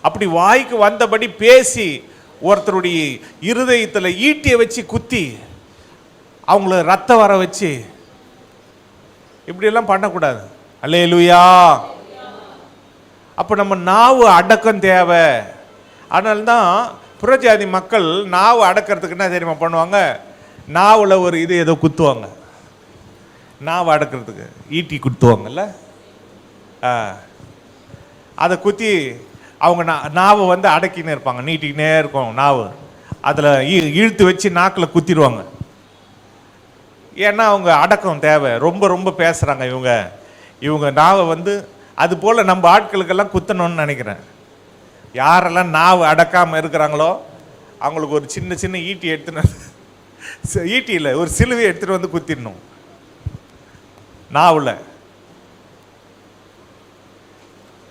அப்படி வாய்க்கு வந்தபடி பேசி ஒருத்தருடைய இருதயத்தில் ஈட்டியை வச்சு குத்தி அவங்கள ரத்தம் வர வச்சு இப்படியெல்லாம் பண்ணக்கூடாது. அல்லேலூயா. அப்போ நம்ம நாவு அடக்கம் தேவை. அதனால்தான் புறஜாதி மக்கள் நாவு அடக்கிறதுக்கு என்ன தெரியுமா பண்ணுவாங்க, நாவில் ஒரு இது ஏதோ குத்துவாங்க. நாவு அடக்கிறதுக்கு ஈட்டி குத்துவாங்கல்ல, அதை குத்தி அவங்க நாவை வந்து அடக்கினே இருப்பாங்க, நீட்டிக்கினே இருக்கும் நாவு. அதில் இழுத்து வச்சு நாக்கில் குத்திடுவாங்க. ஏன்னா அவங்க அடக்கம் தேவை. ரொம்ப ரொம்ப பேசுகிறாங்க இவங்க நாவை வந்து. அது போல் நம்ம ஆட்களுக்கெல்லாம் குத்தணும்னு நினைக்கிறேன். யாரெல்லாம் நாவு அடக்காமல் இருக்கிறாங்களோ அவங்களுக்கு ஒரு சின்ன சின்ன ஈட்டி எடுத்துன்னு, ஈட்டியில் ஒரு சிலுவை எடுத்துகிட்டு வந்து குத்திடணும் நாவில்.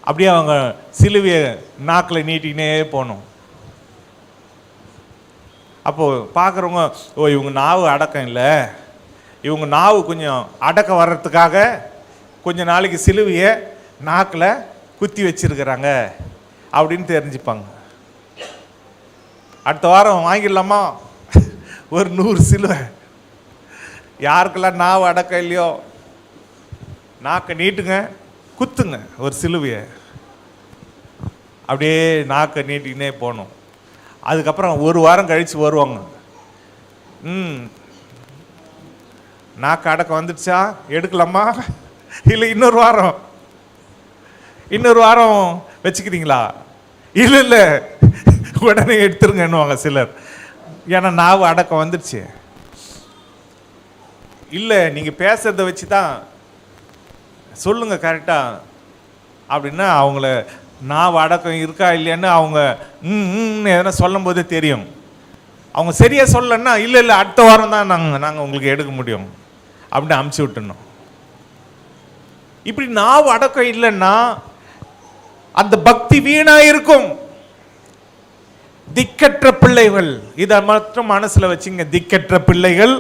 அப்படியே அவங்க சிலுவையை நாக்கில் நீட்டினே போகணும். அப்போது பார்க்குறவங்க, ஓ இவங்க நாவு அடக்கம் இல்லை, இவங்க நாவு கொஞ்சம் அடக்கம் வர்றதுக்காக கொஞ்ச நாளைக்கு சிலுவையை நாக்கில் குத்தி வச்சிருக்கிறாங்க அப்படின்னு தெரிஞ்சுப்பாங்க. அடுத்த வாரம் வாங்கிடலாமா ஒரு 100 சிலுவை? யாருக்கெல்லாம் நாவு அடக்கம் இல்லையோ நாக்கை நீட்டுங்க, குத்துங்க ஒரு சிலுவையை. அப்படியே நாக்கை நீட்டிக்கினே போகணும். அதுக்கப்புறம் ஒரு வாரம் கழித்து வருவாங்க. நாக்கு அடக்கம் வந்துடுச்சா, எடுக்கலாமா, இல்லை இன்னொரு வாரம் வச்சுக்கிறீங்களா? இல்லை இல்லை உடனே எடுத்துருங்கன்னுவாங்க சிலர். ஏன்னா நாவு அடக்கம் வந்துடுச்சு. இல்லை நீங்கள் பேசுறதை வச்சு தான் சொல்லுங்க கரெக்டாக அப்படின்னா அவங்கள நாவு அடக்கம் இருக்கா இல்லையான்னு அவங்க எதனா சொல்லும் போதே தெரியும். அவங்க சரியாக சொல்லலைன்னா இல்லை இல்லை அடுத்த வாரம் தான் நாங்கள் உங்களுக்கு எடுக்க முடியும் அப்படின்னு அமுச்சு விட்டுணும். இப்படி நாவு அடக்கம் இல்லைன்னா அந்த பக்தி வீணா இருக்கும். திக்கற்ற பிள்ளைகள், இதை மட்டும் மனசுல வச்சுங்க. திக்கற்ற பிள்ளைகள்,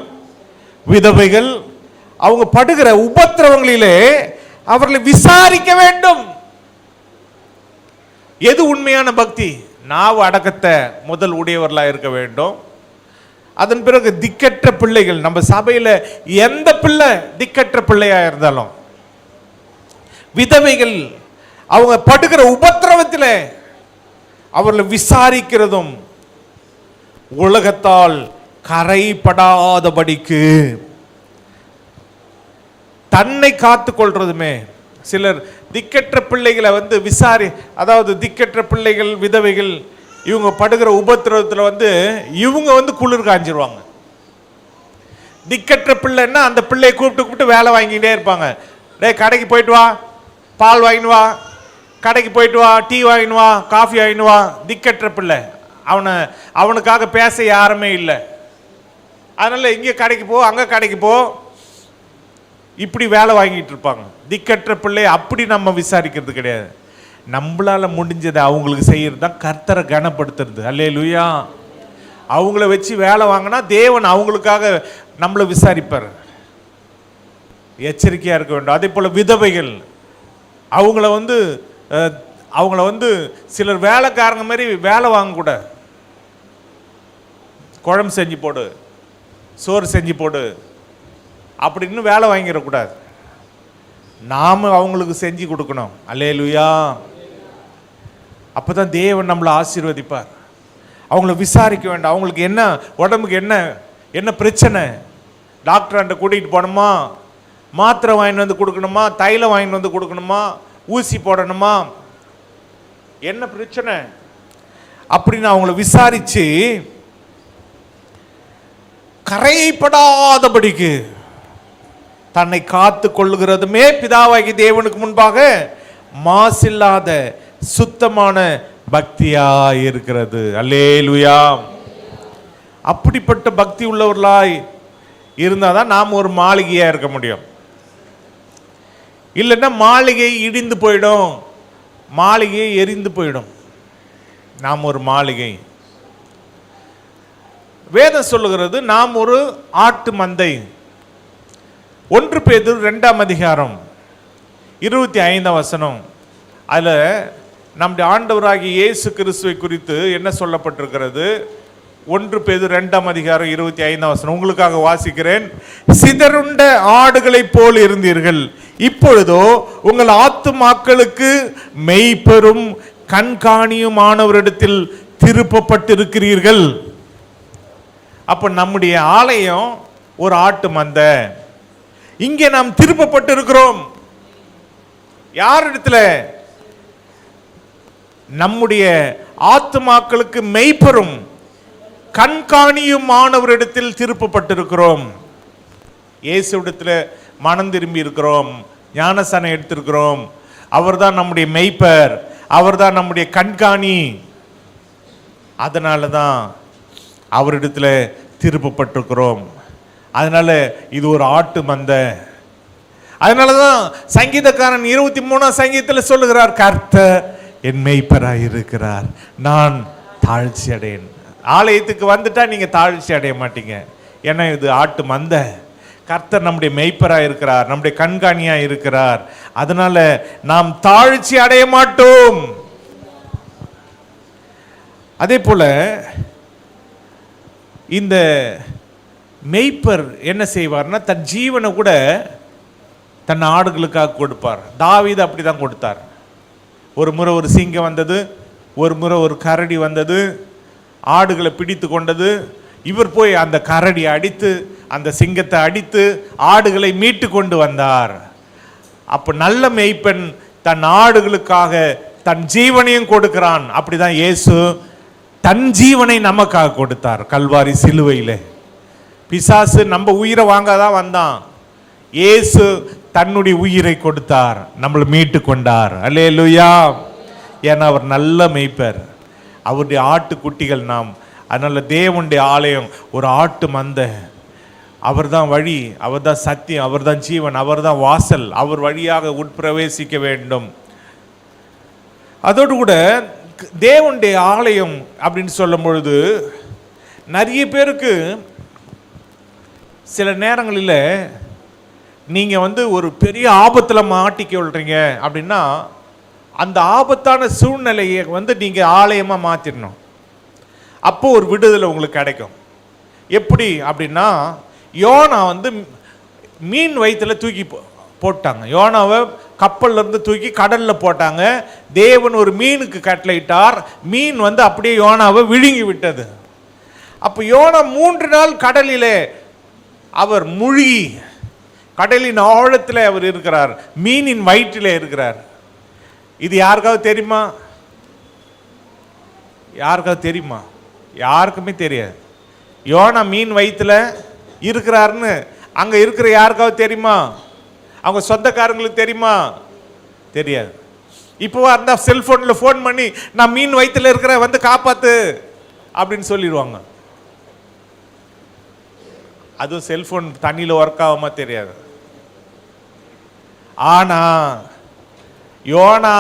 விதவைகள், அவங்க படுகிற உபத்திரவங்களிலே அவர்களை விசாரிக்க வேண்டும். எது உண்மையான பக்தி? நாவு அடக்கத்தை முதல் உடையவர்களா இருக்க வேண்டும். அதன் பிறகு திக்கற்ற பிள்ளைகள். நம்ம சபையில் எந்த பிள்ளை திக்கற்ற பிள்ளையா இருந்தாலும், விதவைகள், அவங்க படுகிற உபத்திரவத்தில் அவர்களை விசாரிக்கிறதும், உலகத்தால் கரைப்படாதபடிக்கு தன்னை காத்து கொள்றதுமே. சிலர் திக்கற்ற பிள்ளைகளை வந்து அதாவது திக்கற்ற பிள்ளைகள், விதவைகள், இவங்க படுகிற உபத்திரவத்தில் வந்து இவங்க வந்து குளிர் காஞ்சிருவாங்க. திக்கற்ற பிள்ளைன்னா அந்த பிள்ளையை கூப்பிட்டு வேலை வாங்கிட்டே இருப்பாங்க. டேய் கடைக்கு போயிட்டு வா, பால் வாங்கினு வா, கடைக்கு போயிட்டு வா, டீ வாங்கினு வா, காஃபி வாங்கினு வா. திக்கற்ற பிள்ளை. அவனுக்காக பேச யாருமே இல்லை. அதனால இங்கே கடைக்கு போ, அங்கே கடைக்கு போ, இப்படி வேலை வாங்கிட்டு இருப்பாங்க. திக்கற்ற பிள்ளை அப்படி நம்ம விசாரிக்கிறது கிடையாது. நம்மளால முடிஞ்சதை அவங்களுக்கு செய்யறது தான் கர்த்தரை கனப்படுத்துறது. அல்லேலூயா. அவங்கள வச்சு வேலை வாங்கினா தேவன் அவங்களுக்காக நம்மளை விசாரிப்பார். எச்சரிக்கையா இருக்க வேண்டும். அதே போல விதவைகள், அவங்கள வந்து சிலர் வேலைக்காரங்க மாதிரி வேலை வாங்கக்கூடாது. குழம்பு செஞ்சு போடு, சோறு செஞ்சு போடு அப்படின்னு வேலை வாங்கிடக்கூடாது. நாம அவங்களுக்கு செஞ்சு கொடுக்கணும். அல்லேலூயா. அப்பதான் தேவன் நம்மளை ஆசீர்வதிப்பார். அவங்கள விசாரிக்க வேண்டும். அவங்களுக்கு என்ன, உடம்புக்கு என்ன என்ன பிரச்சனை? டாக்டர்கிட்ட கூட்டிகிட்டு போகணுமா, மாத்திரை வாங்கிட்டு வந்து கொடுக்கணுமா, தைலம் வாங்கிட்டு வந்து கொடுக்கணுமா, ஊசி போடணுமா, என்ன பிரச்சனை அப்படின்னு அவங்கள விசாரிச்சு கரைப்படாதபடிக்கு தன்னை காத்து கொள்ளுகிறதுமே பிதாவாகி தேவனுக்கு முன்பாக மாசில்லாத சுத்தமான பக்தியா இருக்கிறது. அல்லேலூயா. அப்படிப்பட்ட பக்தி உள்ளவர்களாய் இருந்தாதான் நாம் ஒரு மாளிகையா இருக்க முடியும். இல்லைன்னா மாளிகை இடிந்து போயிடும், மாளிகை எரிந்து போயிடும். நாம் ஒரு மாளிகை. வேதம் சொல்லுகிறது நாம் ஒரு ஆட்டு மந்தை. 1 பேதுரு 2ஆம் அதிகாரம் 25ஆம் வசனம், அதில் நம்முடைய ஆண்டவராகிய இயேசு கிறிஸ்துவை குறித்து என்ன சொல்லப்பட்டிருக்கிறது? 1 பேதுரு 2ஆம் அதிகாரம் 25ஆம் வசனம் உங்களுக்காக வாசிக்கிறேன். சிதறுண்ட ஆடுகளைப் போல் இருந்தீர்கள், இப்பொழுதோ உங்கள் ஆத்துமாக்களுக்கு மெய்ப்பெரும் கண்காணியுமானவரிடத்தில் திருப்பப்பட்டிருக்கிறீர்கள். அப்ப நம்முடைய ஆலயம் ஒரு ஆட்டு மந்தை. இங்கே நாம் திருப்பப்பட்டிருக்கிறோம். யாரிடத்துல? நம்முடைய ஆத்துமாக்களுக்கு மெய்ப்பெரும் கண்காணியுமானவரிடத்தில் திருப்பப்பட்டிருக்கிறோம். இயேசுவிடத்தில் மனம் திரும்பி இருக்கிறோம், ஞானஸ்நானம் எடுத்திருக்கிறோம். அவர்தான் நம்முடைய மெய்ப்பர், அவர்தான் நம்முடைய கண்காணி. அதனால தான் அவரிடத்தில் திருப்பப்பட்டிருக்கிறோம். அதனால இது ஒரு ஆட்டு மந்தை. அதனால தான் சங்கீதக்காரன் 23ஆம் சங்கீதத்தில் சொல்லுகிறார், கர்த்தர் என் மெய்ப்பராய் இருக்கிறார், நான் தாழ்ச்சி அடையேன். ஆலயத்துக்கு வந்துட்டா நீங்க தாழ்ச்சி அடைய மாட்டீங்க. ஏன்னா இது ஆட்டு மந்தை. கர்த்தர் நம்முடைய மெய்ப்பராய் இருக்கிறார், நம்முடைய கண்காணியாய் இருக்கிறார். அதனால நாம் தாழ்ச்சி அடைய மாட்டோம். அதே போல இந்த மெய்ப்பர் என்ன செய்வார்னா, தன் ஜீவனை கூட தன் ஆடுகளுக்காக கொடுப்பார். தாவீது அப்படிதான் கொடுத்தார். ஒரு முறை ஒரு சிங்கம் வந்தது, ஒரு முறை ஒரு கரடி வந்தது, ஆடுகளை பிடித்து கொண்டது. இவர் போய் அந்த கரடியை அடித்து, அந்த சிங்கத்தை அடித்து ஆடுகளை மீட்டு கொண்டு வந்தார். அப்ப நல்ல மெய்ப்பெண் தன் ஆடுகளுக்காக தன் ஜீவனையும் கொடுக்கிறான். அப்படிதான் இயேசு தன் ஜீவனை நமக்காக கொடுத்தார் கல்வாரி சிலுவையில். பிசாசு நம்ம உயிரை வாங்காதான் வந்தான், இயேசு தன்னுடைய உயிரை கொடுத்தார், நம்மளை மீட்டு கொண்டார். அல்லேலூயா. ஏன்னா அவர் நல்ல மெய்ப்பர், அவருடைய ஆட்டுக்குட்டிகள் நாம். அதனால தேவனுடைய ஆலயம் ஒரு ஆட்டு மந்தை. அவர் தான் வழி, அவர் தான் சத்தியம், அவர் தான் ஜீவன், அவர் தான் வாசல். அவர் வழியாக உட்பிரவேசிக்க வேண்டும். அதோடு கூட தேவனுடைய ஆலயம் அப்படின்னு சொல்லும் பொழுது நிறைய பேருக்கு சில நேரங்களில் நீங்கள் ஒரு பெரிய ஆபத்தில் மாட்டிக்கொள்றீங்க அப்படின்னா அந்த ஆபத்தான சூழ்நிலையை நீங்கள் ஆலயமாக மாற்றிடணும். அப்போ ஒரு விடுதலை உங்களுக்கு கிடைக்கும். எப்படி அப்படின்னா, யோனா மீன் வயிற்றில் தூக்கி போட்டாங்க. யோனாவை கப்பல்ல இருந்து தூக்கி கடலில் போட்டாங்க. தேவன் ஒரு மீனுக்கு கட்டளையிட்டார். மீன் அப்படியே யோனாவை விழுங்கி விட்டது. அப்போ யோனா 3 நாள் கடலிலே அவர் மூழ்கி, கடலின் ஆழத்தில் அவர் இருக்கிறார், மீனின் வயிற்றிலே இருக்கிறார். இது யாருக்காவது தெரியுமா? யாருக்காவது தெரியுமா? யாருக்குமே தெரியாது. யோனா மீன் வயிற்றில் இருக்கிறாருன்னு அங்க இருக்கிற யாருக்காவது தெரியுமா? அவங்க சொந்தக்காரங்களுக்கு தெரியுமா? தெரியாது. இப்போ அந்த செல்போன்ல ஃபோன் பண்ணி நான் மீன் வயிற்றில் இருக்கிற காப்பாத்து அப்படின்னு சொல்லிடுவாங்க. அதுவும் செல்போன் தண்ணியில் ஒர்க் ஆகாம தெரியாது. ஆனா யோனா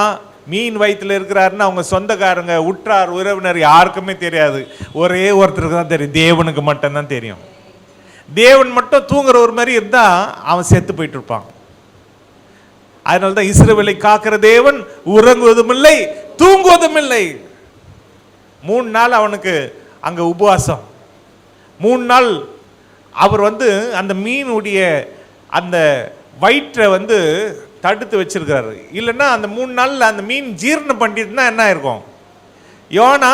மீன் வயிற்றில் இருக்கிறாருன்னு அவங்க சொந்தக்காரங்க, உற்றார், உறவினர் யாருக்குமே தெரியாது. ஒரே ஒருத்தருக்கு தான் தெரியும், தேவனுக்கு மட்டும்தான் தெரியும். தேவன் மட்டும் தூங்குற ஒரு மாதிரி இருந்தா அவன் செத்து போயிட்டு இருப்பான். அதனால தான் இஸ்ரவேலை காக்கிற தேவன் உறங்குவதும் இல்லை தூங்குவதும் இல்லை. 3 நாள் அவனுக்கு அங்க உபவாசம். 3 நாள் அவர் அந்த மீனுடைய அந்த வயிற்றை தடுத்து வச்சிருக்கிறாரு. இல்லைன்னா அந்த 3 நாள்ல அந்த மீன் ஜீரணம் பண்ணிட்டுனா என்ன இருக்கும்? யோனா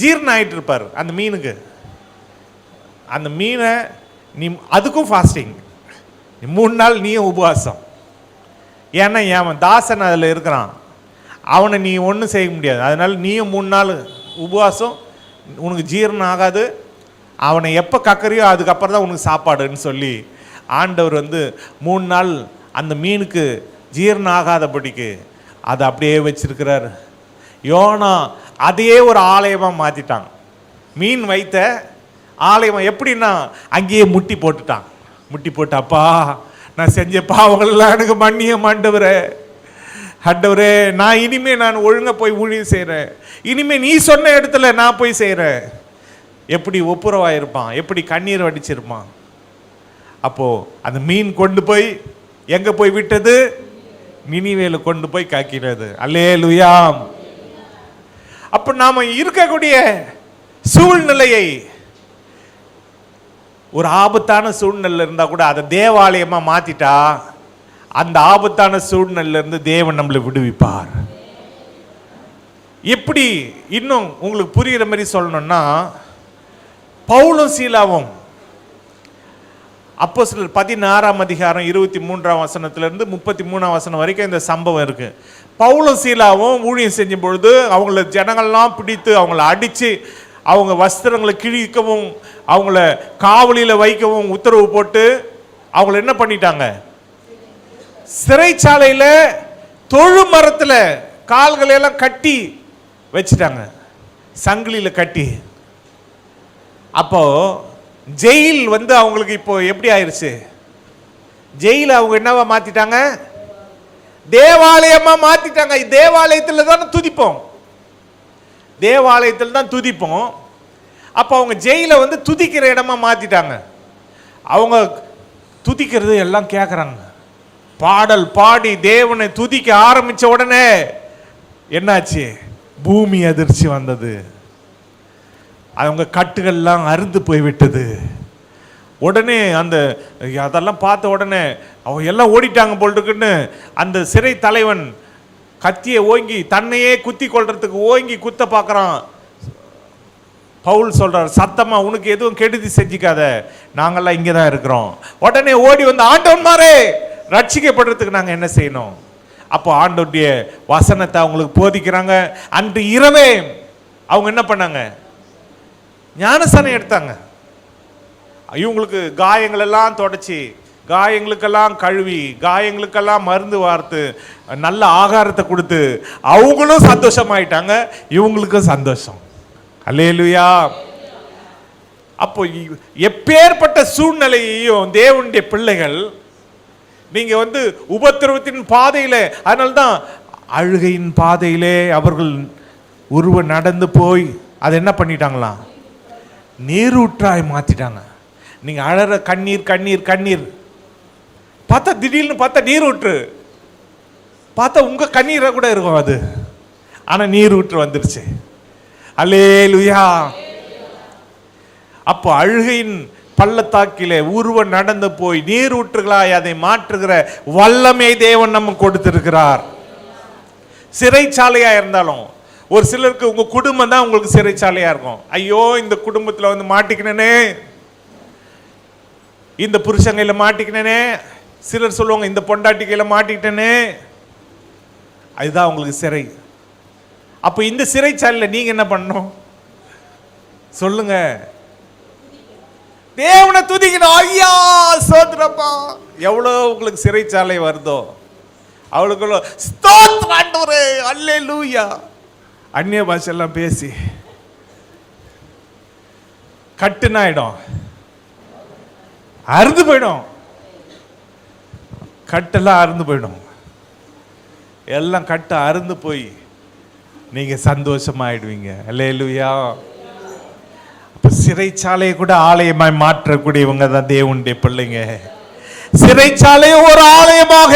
ஜீரணம் ஆயிட்டு இருப்பார் அந்த மீனுக்கு. அந்த மீனை நீ அதுக்கும் ஃபாஸ்டிங், 3 நாள் நீயும் உபவாசம். ஏன்னா அவன் தாசன் அதில் இருக்கிறான், அவனை நீ ஒன்றும் செய்ய முடியாது. அதனால நீயும் 3 நாள் உபவாசம், உனக்கு ஜீரணம் ஆகாது. அவனை எப்போ கக்கறியோ அதுக்கப்புறம் தான் உனக்கு சாப்பாடுன்னு சொல்லி ஆண்டவர் 3 நாள் அந்த மீனுக்கு ஜீரணம் ஆகாதபடிக்கு அதை அப்படியே வச்சிருக்கிறார். யோனா அதையே ஒரு ஆலயமாக மாற்றிட்டான். மீன் வைத்த ஆலயம் எப்படின்னா அங்கேயே முட்டி போட்டுட்டான். முட்டி போட்டாப்பா, நான் செஞ்ச பாவங்கள்லாம் எனக்கு மன்னிய ஆண்டவரே, ஆண்டவரே நான் இனிமே நான் ஒழுங்காக போய் ஊழியம் செய்கிறேன், இனிமே நீ சொன்ன இடத்துல நான் போய் செய்கிறேன். எப்படி ஒப்புரவாயிருப்பான், எப்படி கண்ணீர் வடிச்சிருப்பான். அப்போது அந்த மீன் கொண்டு போய் எங்கே போய் விட்டது? நினிவேல கொண்டு போய் காக்கிறது. அல்லேலூயா. அப்போ நாம் இருக்கக்கூடிய சூழ்நிலையை, ஒரு ஆபத்தான சூழ்நிலை இருந்தால் கூட அதை தேவாலயமாக மாற்றிட்டா அந்த ஆபத்தான சூழ்நிலையிலிருந்து தேவன் நம்மளை விடுவிப்பார். எப்படி இன்னும் உங்களுக்கு புரிகிற மாதிரி சொல்லணும்னா, பவுலும் சீலாவும் அப்போஸ்தலர் 16ஆம் அதிகாரம் 23ஆம் வசனத்திலிருந்து 33ஆம் வசனம் வரைக்கும் இந்த சம்பவம் இருக்கு. பவுலும் சீலாவும் ஊழியம் செஞ்சும் பொழுது அவங்கள ஜனங்கள்லாம் பிடித்து அவங்கள அடித்து அவங்க வஸ்திரங்களை கிழிக்கவும் அவங்கள காவலில் வைக்கவும் உத்தரவு போட்டு அவங்கள என்ன பண்ணிட்டாங்க? சிறைச்சாலையில் தொழு மரத்தில் கால்களையெல்லாம் கட்டி வச்சுட்டாங்க, சங்கிலியில் கட்டி. அப்போ ஜெயில் அவங்களுக்கு இப்போ எப்படி ஆயிடுச்சு? ஜெயில அவங்க என்னவா மாத்திட்டாங்க? தேவாலயமா மாத்திட்டாங்க. தேவாலயத்தில் தான் துதிப்போம், தேவாலயத்தில் தான் துதிப்போம். அப்போ அவங்க ஜெயில துதிக்கிற இடமா மாத்திட்டாங்க. அவங்க துதிக்கிறது எல்லாம் கேட்குறாங்க. பாடல் பாடி தேவனை துதிக்க ஆரம்பிச்ச உடனே என்னாச்சு? பூமி அதிர்ச்சி வந்தது. அவங்க கட்டுகள்லாம் அறுந்து போய்விட்டது. உடனே அதெல்லாம் பார்த்த உடனே அவங்க எல்லாம் ஓடிட்டாங்க போல் இருக்குன்னு அந்த சிறை தலைவன் கத்தியை ஓங்கி தன்னையே குத்தி கொள்றதுக்கு ஓங்கி குத்த பார்க்குறான். பவுல் சொல்றார், சத்தமா உனக்கு எதுவும் கெடுதி செஞ்சிக்காத, நாங்கள்லாம் இங்கே தான் இருக்கிறோம். உடனே ஓடி வந்து ஆண்டவன்மாரே ரட்சிக்கப்படுறதுக்கு நாங்கள் என்ன செய்யணும்? அப்போ ஆண்டவருடைய வசனத்தை அவங்களுக்கு போதிக்கிறாங்க. அன்று இரவே அவங்க என்ன பண்ணாங்க? ஞானஸ்தானம் எடுத்தாங்க. இவங்களுக்கு காயங்கள் எல்லாம் தொடச்சி, காயங்களுக்கெல்லாம் கழுவி, காயங்களுக்கெல்லாம் மருந்து வார்த்து, நல்ல ஆகாரத்தை கொடுத்து அவங்களும் சந்தோஷமாயிட்டாங்க, இவங்களுக்கும் சந்தோஷம். அல்லேலூயா. அப்போ எப்பேற்பட்ட சூழ்நிலையையும் தேவனுடைய பிள்ளைகள் நீங்க உபத்திரவத்தின் பாதையில, அதனால்தான் அழுகையின் பாதையிலே அவர்கள் நடந்து போய் அதை என்ன பண்ணிட்டாங்களாம்? நீரூற்றாய் மாத்திட்டாங்க. நீங்க அழற கண்ணீர் கண்ணீர் கண்ணீர் பார்த்தா திடீர்னு பார்த்தா நீரூற்று பார்த்தா உங்க கண்ணீரை கூட இருக்கும் அது, ஆனா நீரூற்று வந்துருச்சு. அல்லேலூயா. அப்போ அழுகையின் பள்ளத்தாக்கிலே நடந்து போய் நீரூற்றுகளாய் அதை மாற்றுகிற வல்லமை தேவன் நம்ம கொடுத்திருக்கிறார். சிறைச்சாலையா இருந்தாலும், ஒரு சிலருக்கு உங்க குடும்பம் தான் உங்களுக்கு சிறைச்சாலையா இருக்கும். ஐயோ இந்த குடும்பத்தில் மாட்டிக்கினே, இந்த புருஷங்கையில மாட்டிக்கினே, சிலர் சொல்லுவாங்க இந்த பொண்டாட்டிக்கையில மாட்டிக்கிட்டனே, அதுதான் உங்களுக்கு சிறை. அப்போ இந்த சிறைச்சாலையில் நீங்க என்ன பண்ணணும் சொல்லுங்க? தேவனை துதிக்கணும். ஐயா சோத்ரப்பா, எவ்வளோ உங்களுக்கு சிறைச்சாலை வருதோ அவளுக்குள்ள ஸ்தோத்திரம் ஆண்டவரே, அல்லேலூயா. அந்நிய பாஷெல்லாம் பேசி கட்டுனாயிடும், அறுந்து போயிடும், கட்டெல்லாம் அறுந்து போயிடும். எல்லாம் கட்டு அறுந்து போய் நீங்க சந்தோஷமாயிடுவீங்க. அல்லேலூயா. அப்ப சிறைச்சாலையை கூட ஆலயமாய் மாற்றக்கூடியவங்க தான் தேவனுடைய பிள்ளைங்க. சிறைச்சாலையை ஒரு ஆலயமாக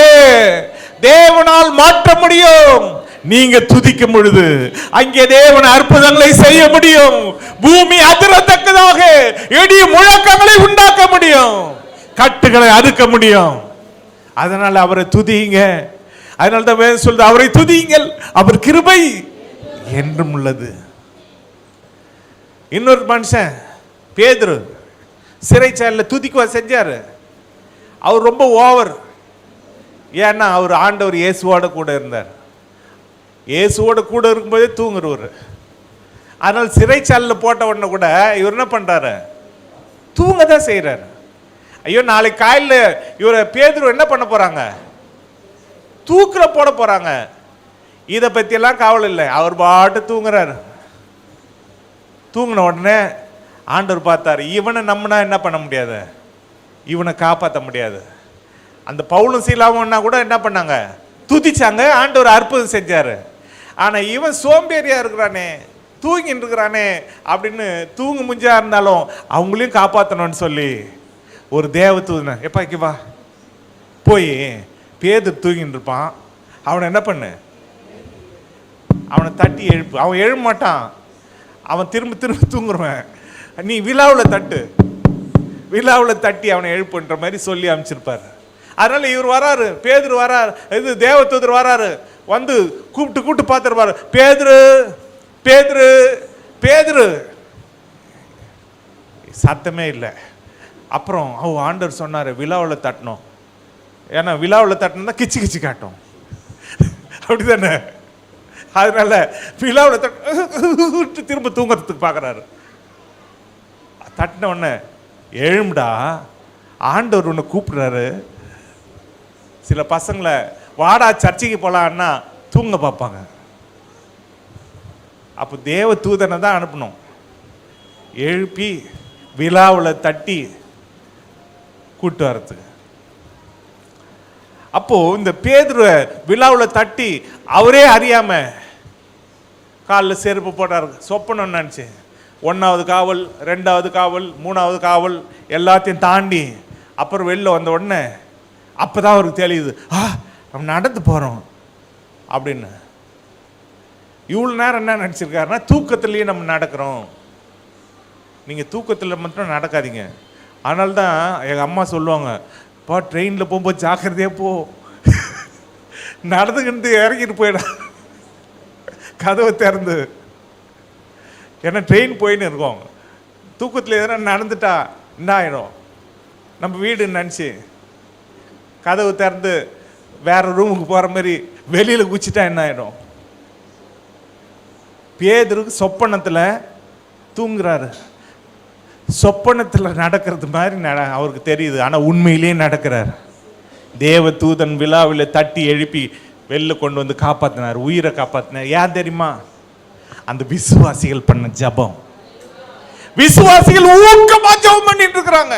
தேவனால் மாற்ற முடியும். நீங்க துதிக்கும் பொழுது அங்கே தேவன் அற்புதங்களை செய்ய முடியும். பூமி அதிரத்தக்கதாக இடி முழக்கங்களை உண்டாக்க முடியும், கட்டுகளை அறுக்க முடியும். அதனால அவரை துதிங்க. அதனால தான் வேதம் சொல்லுது, அவரை துதியுங்கள், அவர் கிருபை என்றும் உள்ளது. இன்னொரு மனுஷன் பேதுரு சிறைச்சாலையில் துதிக்குவா செஞ்சார். அவர் ரொம்ப ஓவர். ஏன்னா அவர் ஆண்டவர் இயேசுவோட கூட இருந்தார். இயேசுவோட கூட இருக்கும்போதே தூங்குறவர். அதனால் சிறைச்சாலையில் போட்ட உடனே கூட இவர் என்ன பண்ணுறாரு? தூங்க தான் செய்கிறார். ஐயோ, நாளைக்கு காலையில் இவரை பேதுரு என்ன பண்ண போகிறாங்க? தூக்கில் போட போகிறாங்க. இதை பற்றியெல்லாம் கவலை இல்லை. அவர் பாட்டு தூங்குறாரு. தூங்கின உடனே ஆண்டவர் பார்த்தார், இவனை நம்மனா என்ன பண்ண முடியாது, இவனை காப்பாற்ற முடியாது. அந்த பவுலும் சீலாவும்னா கூட என்ன பண்ணாங்க? துதிச்சாங்க. ஆண்டவர் அற்புதம் செஞ்சார். ஆனால் இவன் சோம்பேறியாக இருக்கிறானே, தூங்கிட்டு இருக்கிறானே அப்படின்னு தூங்கு முஞ்சா இருந்தாலும் அவங்களையும் காப்பாற்றணும்னு சொல்லி ஒரு தேவ தூதனை, எப்பா இங்கே வா, போய் பேதுரு தூங்கிட்டு இருப்பான், அவனை என்ன பண்ணு, அவனை தட்டி எழுப்பு. அவன் எழும்ப மாட்டான், அவன் திரும்ப திரும்ப தூங்குறவன். நீ விழாவில் தட்டு, விழாவில் தட்டி அவனை எழுப்புன்ற மாதிரி சொல்லி அனுப்பிச்சிருப்பார். அதனால இவர் வராரு, பேதுரு வராரு, இது தேவதூதர் வராரு, வந்து கூப்பிட்டு பார்த்துருப்பாரு, பேதுரு பேதுரு பேதுரு, சத்தமே இல்லை. அப்புறம் ஆண்டவர் சொன்னார், விழாவில் தட்டணும். ஏன்னா விழாவில் தட்டணும் தான் கிச்சு கிச்சு காட்டும், அப்படிதானே? அதனால விழாவில் தட்டு திரும்ப தூங்குறதுக்கு பார்க்குறாரு. தட்டின உடனே எழும்புடா, ஆண்டவர் உன்னை கூப்பிடுறாரு. சில பசங்களை வாடா சர்ச்சைக்கு போகலான்னா தூங்க பார்ப்பாங்க. அப்போ தேவ தூதனை தான் அனுப்பணும். எழுப்பி விழாவில் தட்டி கூட்டு வரத்துக்கு. அப்போ இந்த பேதுருவை விழாவில் தட்டி அவரே அறியாம காலில் செருப்பு போட்டார். சொப்பனம் நினச்சி 1வது காவல், 2வது காவல், 3வது காவல் எல்லாத்தையும் தாண்டி அப்புறம் வெளில வந்த உடனே அப்போதான் அவருக்கு தெரியுது, நம்ம நடந்து போகிறோம் அப்படின்னு. இவ்வளோ நேரம் என்ன நினச்சிருக்காருன்னா, தூக்கத்துலேயே நம்ம நடக்கிறோம். நீங்கள் தூக்கத்தில் மட்டும் நடக்காதீங்க. அதனால தான் எங்கள் அம்மா சொல்லுவாங்க, பா ட்ரெயினில் போகும்போது ஜாக்கிரதையாக போ, நடந்துக்கிட்டு இறங்கிட்டு போயிட கதவை திறந்து. ஏன்னா ட்ரெயின் போயின்னு இருக்கோம், தூக்கத்தில் எதனா நடந்துட்டா என்ன ஆகிடும், நம்ம வீடுன்னு நினச்சி கதவு திறந்து வேற ரூமுக்கு போகிற மாதிரி வெளியில் குச்சிட்டா என்ன ஆகிடும். பேதுருக்கு சொப்பனத்தில் தூங்குறாரு, சொப்பனத்தில் நடக்கிறது மாதிரி அவருக்கு தெரியுது, ஆனால் உண்மையிலேயே நடக்கிறார். தேவ தூதன் விழாவில் தட்டி எழுப்பி வெளில கொண்டு வந்து காப்பாற்றினார், உயிரை காப்பாற்றினார். ஏன் தெரியுமா? அந்த விசுவாசிகள் பண்ண ஜபம். விசுவாசிகள் ஊக்கமா ஜபம் பண்ணிட்டு இருக்கிறாங்க.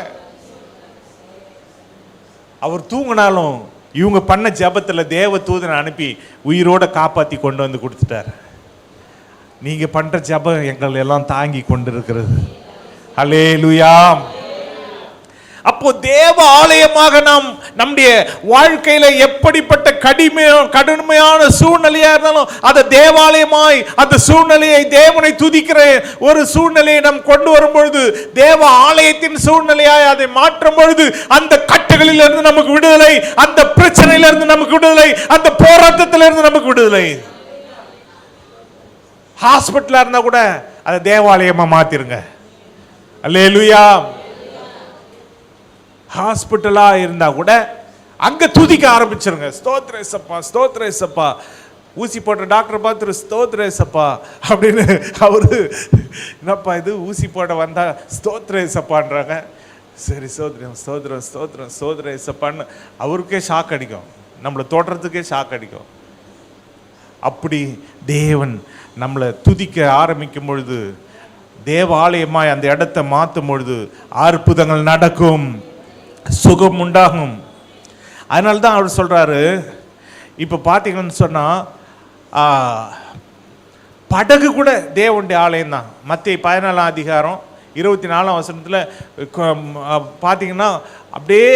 அவர் தூங்கினாலும் இவங்க பண்ண ஜபத்தில் தேவ தூதனை அனுப்பி உயிரோட காப்பாற்றி கொண்டு வந்து கொடுத்துட்டார். நீங்க பண்ற ஜபம் எங்கள் எல்லாம் தாங்கி கொண்டிருக்கிறது. அல்லேலூயா. அப்போ தேவ ஆலயமாக நாம் நம்முடைய வாழ்க்கையில எப்படிப்பட்ட கடுமையான சூழ்நிலையா இருந்தாலும் அதை தேவாலயமாய் அந்த சூழ்நிலையை தேவனை துதிக்கிற ஒரு சூழ்நிலையை நாம் கொண்டு வரும் பொழுது, தேவ ஆலயத்தின் சூழ்நிலையாய் அதை மாற்றும் பொழுது அந்த கட்டுகளில் இருந்து நமக்கு விடுதலை, அந்த பிரச்சனையில இருந்து நமக்கு விடுதலை, அந்த போராட்டத்திலிருந்து நமக்கு விடுதலை. ஹாஸ்பிட்டலா இருந்தா கூட அதை தேவாலயமா மாத்திருங்க. அல்லேலூயா. ஹாஸ்பிட்டலா இருந்தா கூட அங்க துதிக்க ஆரம்பிச்சிருங்க. ஸ்தோத்திர ஏசப்பா, ஸ்தோத்திர ஏசப்பா. ஊசி போட்ட டாக்டர் பார்த்துரு, ஸ்தோத்திர ஏசப்பா அப்படின்னு. அவரு என்னப்பா இது ஊசி போட வந்தா ஸ்தோத்திர ஏசப்பான்றாங்க. சரி ஸ்தோத்திரம் ஸ்தோத்திரம் ஸ்தோத்திரம் ஸ்தோத்திர ஏசப்பான்னு அவருக்கே ஷாக் அடிக்கும், நம்மளை தோற்றத்துக்கே ஷாக் அடிக்கும். அப்படி தேவன் நம்மளை துதிக்க ஆரம்பிக்கும் பொழுது, தேவாலயமாய் அந்த இடத்தை மாற்றும் பொழுது அற்புதங்கள் நடக்கும், சுகம் உண்டாகும். அதனால தான் அவர் சொல்றாரு, இப்போ பார்த்தீங்கன்னு சொன்னா படகு கூட தேவனுடைய ஆலயம் தான். மத்திய 14ஆம் அதிகாரம் 24ஆம் வசனத்தில் பார்த்தீங்கன்னா அப்படியே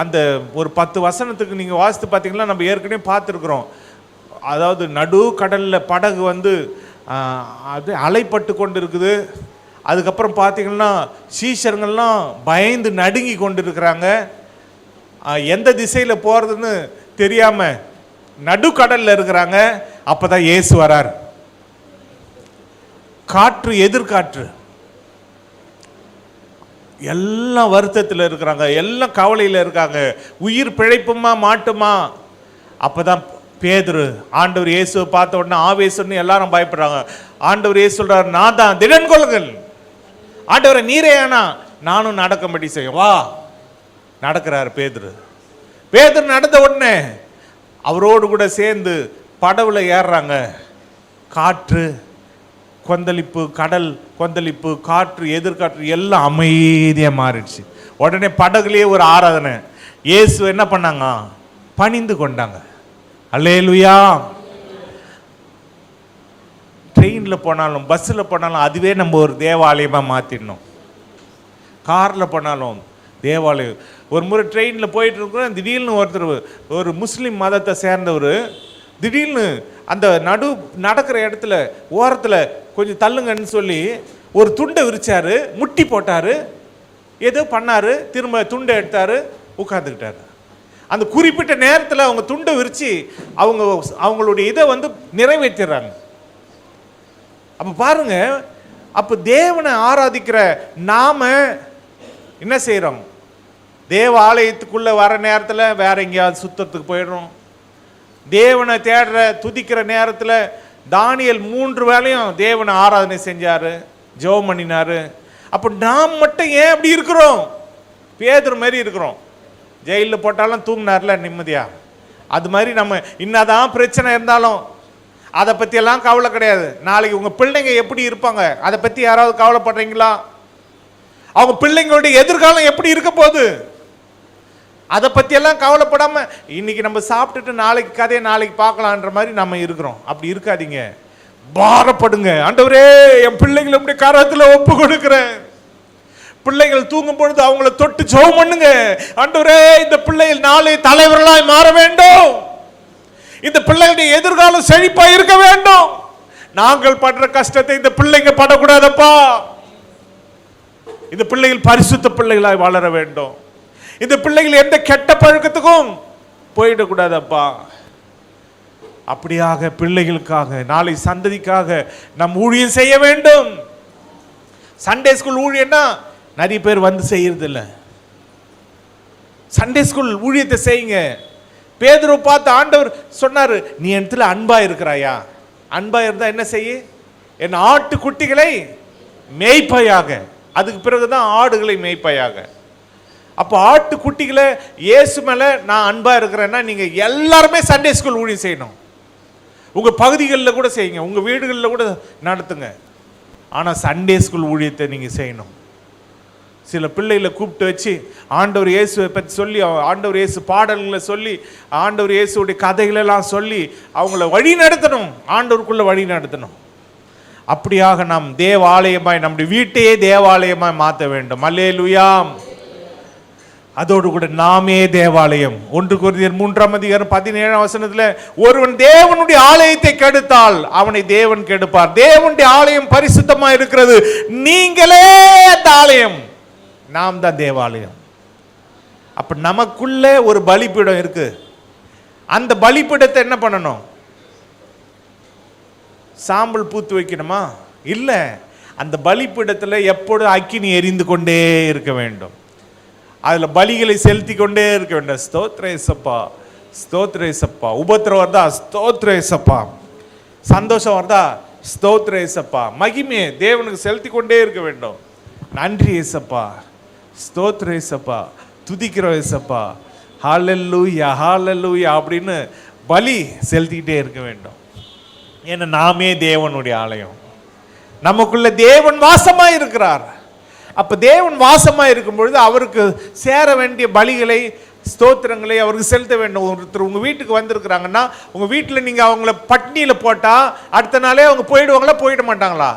அந்த ஒரு 10 வசனத்துக்கு நீங்கள் வாசித்து பார்த்தீங்கன்னா நம்ம ஏற்கனவே பார்த்துருக்குறோம். அதாவது நடு கடலில் படகு வந்து அது அலைப்பட்டு கொண்டு இருக்குது. அதுக்கப்புறம் பார்த்தீங்கன்னா சீஷர்கள்லாம் பயந்து நடுங்கி கொண்டு இருக்கிறாங்க. எந்த திசையில் போகிறதுன்னு தெரியாமல் நடுக்கடலில் இருக்கிறாங்க. அப்போ தான் இயேசு வரார். காற்று, எதிர்காற்று. எல்லாம் வருத்தத்தில் இருக்கிறாங்க, எல்லாம் கவலையில் இருக்காங்க, உயிர் பிழைப்புமா மாட்டுமா. அப்போதான் பேதுரு ஆண்டவர் இயேசுவை பார்த்த உடனே ஆவேசம்னு எல்லாரும் பயப்படுறாங்க. ஆண்டவர் இயேசு சொல்றார், நான் தான், திடன் கொள்ளுங்கள். ஆண்டவரை நீரே ஆனா நானும் நடக்கும்படி செய்ய வா. நடக்கிறார் பேதுரு. பேதுரு நடந்த உடனே அவரோடு கூட சேர்ந்து படவுல ஏறுறாங்க. காற்று கொந்தளிப்பு, கடல் கொந்தளிப்பு, காற்று எதிர்காற்று எல்லாம் அமைதியாக மாறிடுச்சு. உடனே படகுலேயே ஒரு ஆராதனை. இயேசு என்ன பண்ணாங்க? பணிந்து கொண்டாங்க. அல்லேலூயா. ட்ரெயினில் போனாலும் பஸ்ஸில் போனாலும் அதுவே நம்ம ஒரு தேவாலயமாக மாற்றிடணும். காரில் போனாலும் தேவாலயம். ஒரு முறை ட்ரெயினில் போயிட்டு இருக்கிறோம், திடீர்னு ஒருத்தர், ஒரு முஸ்லீம் மதத்தை சேர்ந்தவர், திடீர்னு அந்த நடக்கிற இடத்துல ஓரத்தில் கொஞ்சம் தள்ளுங்கன்னு சொல்லி ஒரு துண்டை விரிச்சாரு, முட்டி போட்டார், ஏதோ பண்ணார், திரும்ப துண்டை எடுத்தார், உட்காந்துக்கிட்டார். அந்த குறிப்பிட்ட நேரத்தில் அவங்க துண்டை விரித்து அவங்களுடைய இதை நிறைவேற்றிடுறாங்க. அப்போ பாருங்க, அப்போ தேவனை ஆராதிக்கிற நாம என்ன செய்கிறோம்? தேவ ஆலயத்துக்குள்ளே வர நேரத்தில் வேற எங்கேயாவது சுத்தத்துக்கு போயிடுறோம். தேவனை தேடுற துதிக்கிற நேரத்தில் தானியேல் 3 வேளையும் தேவனை ஆராதனை செஞ்சார், ஜெபம் பண்ணினார். அப்போ நாம் மட்டும் ஏன் அப்படி இருக்கிறோம்? பேதுரு மாதிரி இருக்கிறோம். ஜெயிலில் போட்டாலும் தூங்கினார்ல நிம்மதியா. அது மாதிரி நம்ம இன்னதான் பிரச்சனை இருந்தாலும் அதை பற்றியெல்லாம் கவலை கிடையாது. நாளைக்கு உங்கள் பிள்ளைங்க எப்படி இருப்பாங்க அதை பற்றி யாராவது கவலைப்படுறீங்களா? அவங்க பிள்ளைங்களுடைய எதிர்காலம் எப்படி இருக்க போகுது அதை பற்றியெல்லாம் கவலைப்படாமல் இன்னைக்கு நம்ம சாப்பிட்டுட்டு நாளைக்கு கதையை நாளைக்கு பார்க்கலான்ற மாதிரி நம்ம இருக்கிறோம். அப்படி இருக்காதீங்க, பாரப்படுங்க. ஆண்டவரே, என் பிள்ளைங்களை இப்படி கரத்தில் ஒப்பு கொடுக்குறேன். பிள்ளைகள் தூங்கும் பொழுது அவங்கள தொட்டு ஜெபம் பண்ணுங்க. ஆண்டவரே, இந்த பிள்ளைகள் நாளை தலைவர்களாய் மாற வேண்டும். இந்த பிள்ளைகளுடைய எதிர்காலம் செழிப்பா இருக்க வேண்டும். நாங்கள் படுற கஷ்டத்தை இந்த பிள்ளைங்க படக்கூடாதப்பா. இந்த பிள்ளைகள் பரிசுத்த பிள்ளைகளாய் வளர வேண்டும். இந்த பிள்ளைகள் எந்த கெட்ட பழக்கத்துக்கும் போயிடக்கூடாதப்பா. அப்படியாக பிள்ளைகளுக்காக, நாளை சந்ததிக்காக நம் ஊழியம் செய்ய வேண்டும். சண்டே ஸ்கூல் ஊழியம்னா நிறைய பேர் செய்யறதில்லை. சண்டே ஸ்கூல் ஊழியத்தை செய்யுங்க. பேதுருவை பார்த்து ஆண்டவர் சொன்னார், நீ இடத்துல அன்பா இருக்கிறாயா? அன்பா இருந்தா என்ன செய்ய? என் ஆட்டு குட்டிகளை மேய்ப்பையாக. அதுக்கு பிறகுதான் ஆடுகளை மேய்ப்பையாக. அப்போ ஆட்டு குட்டிகளை இயேசு மேல நான் அன்பா இருக்கிறேன்னா நீங்க எல்லாருமே சண்டே ஸ்கூல் ஊழியம் செய்யணும். உங்க பகுதிகளில் கூட செய்யுங்க, உங்க வீடுகளில் கூட நடத்துங்க. ஆனா சண்டே ஸ்கூல் ஊழியத்தை நீங்க செய்யணும். சில பிள்ளைகளை கூப்பிட்டு வச்சு ஆண்டவர் இயேசுவை பற்றி சொல்லி, ஆண்டவர் இயேசு பாடல்களை சொல்லி, ஆண்டவர் இயேசுடைய கதைகளெல்லாம் சொல்லி அவங்கள வழி நடத்தணும், ஆண்டவருக்குள்ள வழி நடத்தணும். அப்படியாக நாம் தேவாலயமாய் நம்முடைய வீட்டையே தேவாலயமாய் மாற்ற வேண்டும். அல்லேலூயா. அதோடு கூட நாமே தேவாலயம். 1 கொரிந்தியர் 3:17 ஒருவன் தேவனுடைய ஆலயத்தை கெடுத்தால் அவனை தேவன் கெடுப்பார். தேவனுடைய ஆலயம் பரிசுத்தமா இருக்கிறது, நீங்களே அந்த ஆலயம். நாம் தான் தேவாலயம். அப்ப நமக்குள்ள ஒரு பலிபீடம் இருக்கு. அந்த பலிபீடத்தை என்ன பண்ணணும்? சாம்பல் பூத்து வைக்கணுமா? இல்ல, அந்த பலிபீடத்தில் எப்பொழுதும் அக்கினி எரிந்து கொண்டே இருக்க வேண்டும். அதில் பலிகளை செலுத்தி கொண்டே இருக்க வேண்டும். ஸ்தோத்ரேசப்பா, ஸ்தோத்ரேசப்பா. உபத்திரம் வருதா? ஸ்தோத்ரேசப்பா. சந்தோஷம் வருதா? ஸ்தோத்ரேசப்பா. மகிமே தேவனுக்கு செலுத்தி கொண்டே இருக்க வேண்டும். நன்றி ஏசப்பா, ஸ்தோத்ரேசப்பா, துதிக்கிறோம் ஏசப்பா, ஹல்லேலூயா ஹல்லேலூயா அப்படின்னு பலி செலுத்திக்கிட்டே இருக்க வேண்டும். ஏன்னா நாமே தேவனுடைய ஆலயம். நமக்குள்ள தேவன் வாசமா இருக்கிறார். அப்ப தேவன் வாசமா இருக்கும் பொழுது அவருக்கு சேர வேண்டிய பலிகளை, ஸ்தோத்திரங்களை அவருக்கு செலுத்த வேண்டும். ஒருத்தர் உங்க வீட்டுக்கு வந்திருக்கிறாங்கன்னா உங்க வீட்டில் நீங்க அவங்கள பட்னியில போட்டா அடுத்த நாளே அவங்க போயிடுவாங்களா? போயிட மாட்டாங்களா?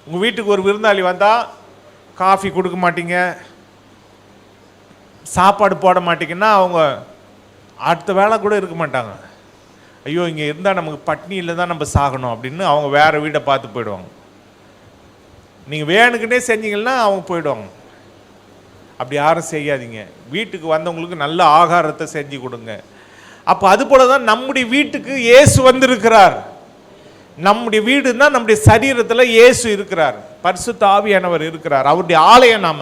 உங்க வீட்டுக்கு ஒரு விருந்தாளி வந்தா காஃபி கொடுக்க மாட்டீங்க, சாப்பாடு போட மாட்டீங்கன்னா அவங்க அடுத்த வேலை கூட இருக்க மாட்டாங்க. ஐயோ, இங்கே இருந்தால் நமக்கு பட்னியில் தான் நம்ம சாகணும் அப்படின்னு அவங்க வேற வீட்டை பார்த்து போயிடுவாங்க. நீங்கள் வேணுக்குன்னே செஞ்சீங்கன்னா அவங்க போயிடுவாங்க. அப்படி யாரும் செய்யாதீங்க. வீட்டுக்கு வந்தவங்களுக்கு நல்ல ஆகாரத்தை செஞ்சு கொடுங்க. அப்போ அது போல தான் நம்முடைய வீட்டுக்கு இயேசு வந்திருக்கிறார். நம்முடைய வீடுன்னா நம்முடைய சரீரத்தில் இயேசு இருக்கிறார். பரிசுத்த ஆவியானவர் இருக்கிறார், அவருடைய ஆலயம் நாம.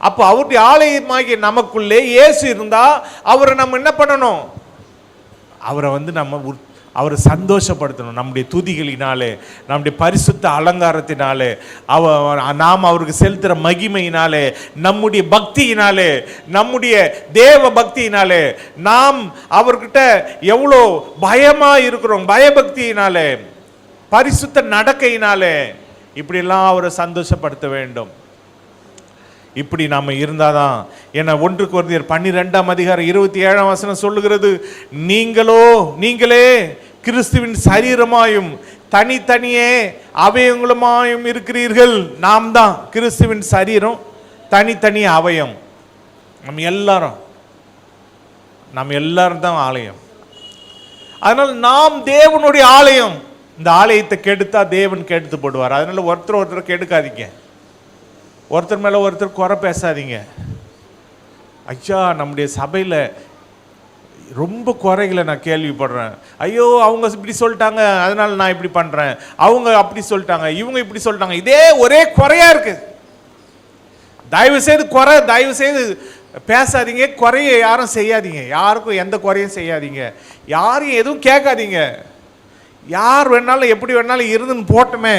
அப்போ அவருடைய ஆலயமாகிய நமக்குள்ளே இயேசு இருந்தா அவரை நம்ம என்ன பண்ணணும்? அவரை நம்ம அவரை சந்தோஷப்படுத்தணும். நம்முடைய துதிகளினாலே, நம்முடைய பரிசுத்த அலங்காரத்தினாலே, நாம் அவருக்கு செலுத்துகிற மகிமையினாலே, நம்முடைய பக்தியினாலே, நம்முடைய தேவ பக்தியினாலே, நாம் அவர்கிட்ட எவ்வளோ பயமாக இருக்கிறோம், பயபக்தியினாலே, பரிசுத்த நடக்கையினாலே, இப்படியெல்லாம் அவரை சந்தோஷப்படுத்த வேண்டும். இப்படி நாம் இருந்தாதான். என 1 கொரிந்தியர் 12:27 சொல்லுகிறது, நீங்களே கிறிஸ்துவின் சரீரமாயும் தனித்தனியே அவயங்களுமாயும் இருக்கிறீர்கள். நாம் தான் கிறிஸ்துவின் சரீரம், தனித்தனி அவயம். நம்ம எல்லாரும் தான் ஆலயம். அதனால் நாம் தேவனுடைய ஆலயம். இந்த ஆலயத்தை கெடுத்தா தேவன் கெடுத்து போடுவார். அதனால ஒருத்தர் கெடுக்காதீங்க, ஒருத்தர் மேலே ஒருத்தர் குறை பேசாதீங்க. ஐயா, நம்முடைய சபையில் ரொம்ப குறைகளை நான் கேள்விப்படுறேன். ஐயோ, அவங்க இப்படி சொல்லிட்டாங்க, அதனால நான் இப்படி பண்ணுறேன், அவங்க அப்படி சொல்லிட்டாங்க, இவங்க இப்படி சொல்லிட்டாங்க, இதே ஒரே குறையா இருக்கு. தயவு செய்து பேசாதீங்க, குறைய யாரும் செய்யாதீங்க, யாருக்கும் எந்த குறையும் செய்யாதீங்க, யாரையும் எதுவும் கேட்காதீங்க. யார் வேணாலும் எப்படி வேணாலும் இருந்துன்னு போட்டுமே.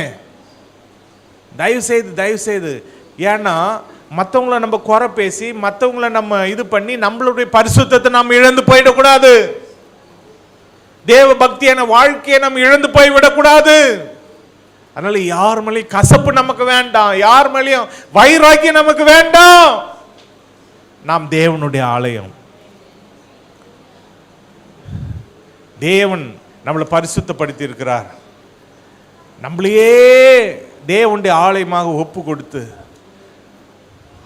தயவு செய்து. ஏன்னா மற்றவங்கள நம்ம குறை பேசி, மற்றவங்கள நம்ம இது பண்ணி, நம்மளுடைய பரிசுத்தத்தை நம்ம இழந்து போயிடக்கூடாது. தேவ பக்தியான வாழ்க்கையை நம்ம இழந்து போய்விடக்கூடாது. அதனால யார் மேலேயும் கசப்பு நமக்கு வேண்டாம், யார் மேலேயும் வைராக்கியம் நமக்கு வேண்டாம். நாம் தேவனுடைய ஆலயம். தேவன் நம்மளை பரிசுத்தப்படுத்தி இருக்கிறார். நம்மளையே தேவனுடைய ஆலயமாக ஒப்பு கொடுத்து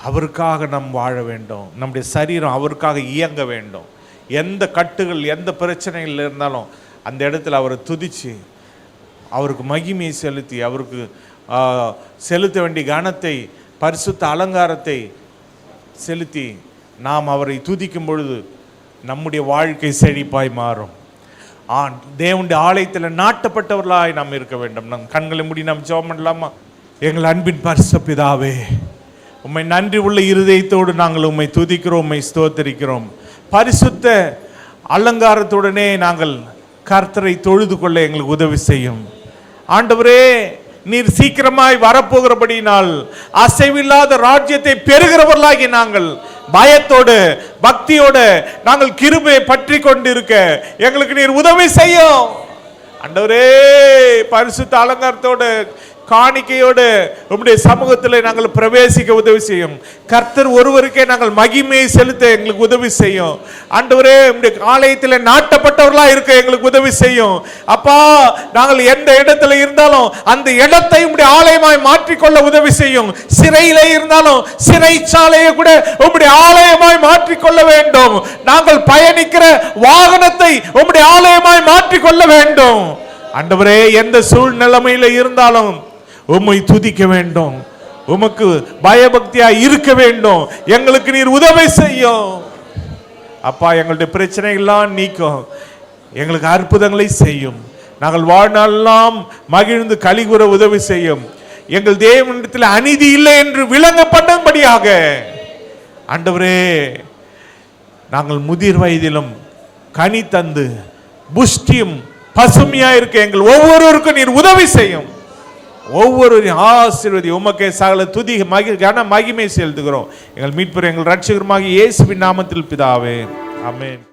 அவருக்காக நாம் வாழ வேண்டும். நம்முடைய சரீரம் அவருக்காக இயங்க வேண்டும். எந்த கட்டுகள், எந்த பிரச்சனைகள் இருந்தாலும் அந்த இடத்துல அவரை துதிச்சு, அவருக்கு மகிமையை செலுத்தி, அவருக்கு செலுத்த வேண்டிய கனத்தை, பரிசுத்த அலங்காரத்தை செலுத்தி நாம் அவரை துதிக்கும் பொழுது நம்முடைய வாழ்க்கை செழிப்பாய் மாறும். தேவனுடைய ஆலயத்தில் நாட்டப்பட்டவர்களாய் நாம் இருக்க வேண்டும். நம் கண்களை மூடி நாம் ஜெபம் பண்ணலாமா? எங்கள் அன்பின் பரிசுத்த பிதாவே, உம்மை நன்றி உள்ள இருதயத்தோடு நாங்கள் உம்மை துதிக்கிறோம், உம்மை ஸ்தோத்தரிக்கிறோம். பரிசுத்த அலங்காரத்துடனே நாங்கள் கர்த்தரை தொழுது கொள்ள எங்களுக்கு உதவி செய்யும். ஆண்டவரே, நீர் சீக்கிரமாய் வரப்போகிறபடினால் அசைவில்லாத ராஜ்யத்தை பெறுகிறவர்களாகி நாங்கள் பயத்தோடு பக்தியோடு நாங்கள் கிருபையை பற்றி கொண்டிருக்க எங்களுக்கு நீர் உதவி செய்யும். ஆண்டவரே, பரிசுத்த அலங்காரத்தோடு காணிக்கையோடு உம்முடைய சமூகத்தில் நாங்கள் பிரவேசிக்க உதவி செய்யும். கர்த்தர் ஒருவருக்கே நாங்கள் மகிமையை செலுத்த எங்களுக்கு உதவி செய்யும். ஆண்டவரே, உம்முடைய ஆலயத்தில் நாட்டப்பட்டவர்களா இருக்க எங்களுக்கு உதவி செய்யும். அப்பா, நாங்கள் எந்த இடத்துல இருந்தாலும் அந்த இடத்தை உம்முடைய ஆலயமாய் மாற்றிக்கொள்ள உதவி செய்யும். சிறையிலே இருந்தாலும் சிறைச்சாலையை கூட உம்முடைய ஆலயமாய் மாற்றிக்கொள்ள வேண்டும். நாங்கள் பயணிக்கிற வாகனத்தை உம்முடைய ஆலயமாய் மாற்றிக்கொள்ள வேண்டும். ஆண்டவரே, எந்த சூழ்நிலைமையில இருந்தாலும் உம்மை துதிக்க வேண்டும், உமக்கு பயபக்தியா இருக்க வேண்டும். எங்களுக்கு நீர் உதவி செய்யும். அப்பா, எங்களுடைய பிரச்சனைகள்லாம் நீக்கும், எங்களுக்கு அற்புதங்களை செய்யும். நாங்கள் வாழ்நாளெல்லாம் மகிழ்ந்து கலிகூற உதவி செய்யும். எங்கள் தேவனிடத்தில் அநீதி இல்லை என்று விளங்கப்படும்படியாக ஆண்டவரே, நாங்கள் முதிர் வயதிலும் கனி தந்து புஷ்டியும் பசுமையா இருக்க எங்கள் ஒவ்வொருவருக்கும் நீர் உதவி செய்யும். ஒவ்வொருவரையும் ஆசீர்வதி. உமக்கே சகல துதி கன மகிமை செலுத்துகிறோம். எங்கள் மீட்பர், எங்கள் ரட்சகருமாகிய இயேசுவின் நாமத்தில் பிதாவே, ஆமென்.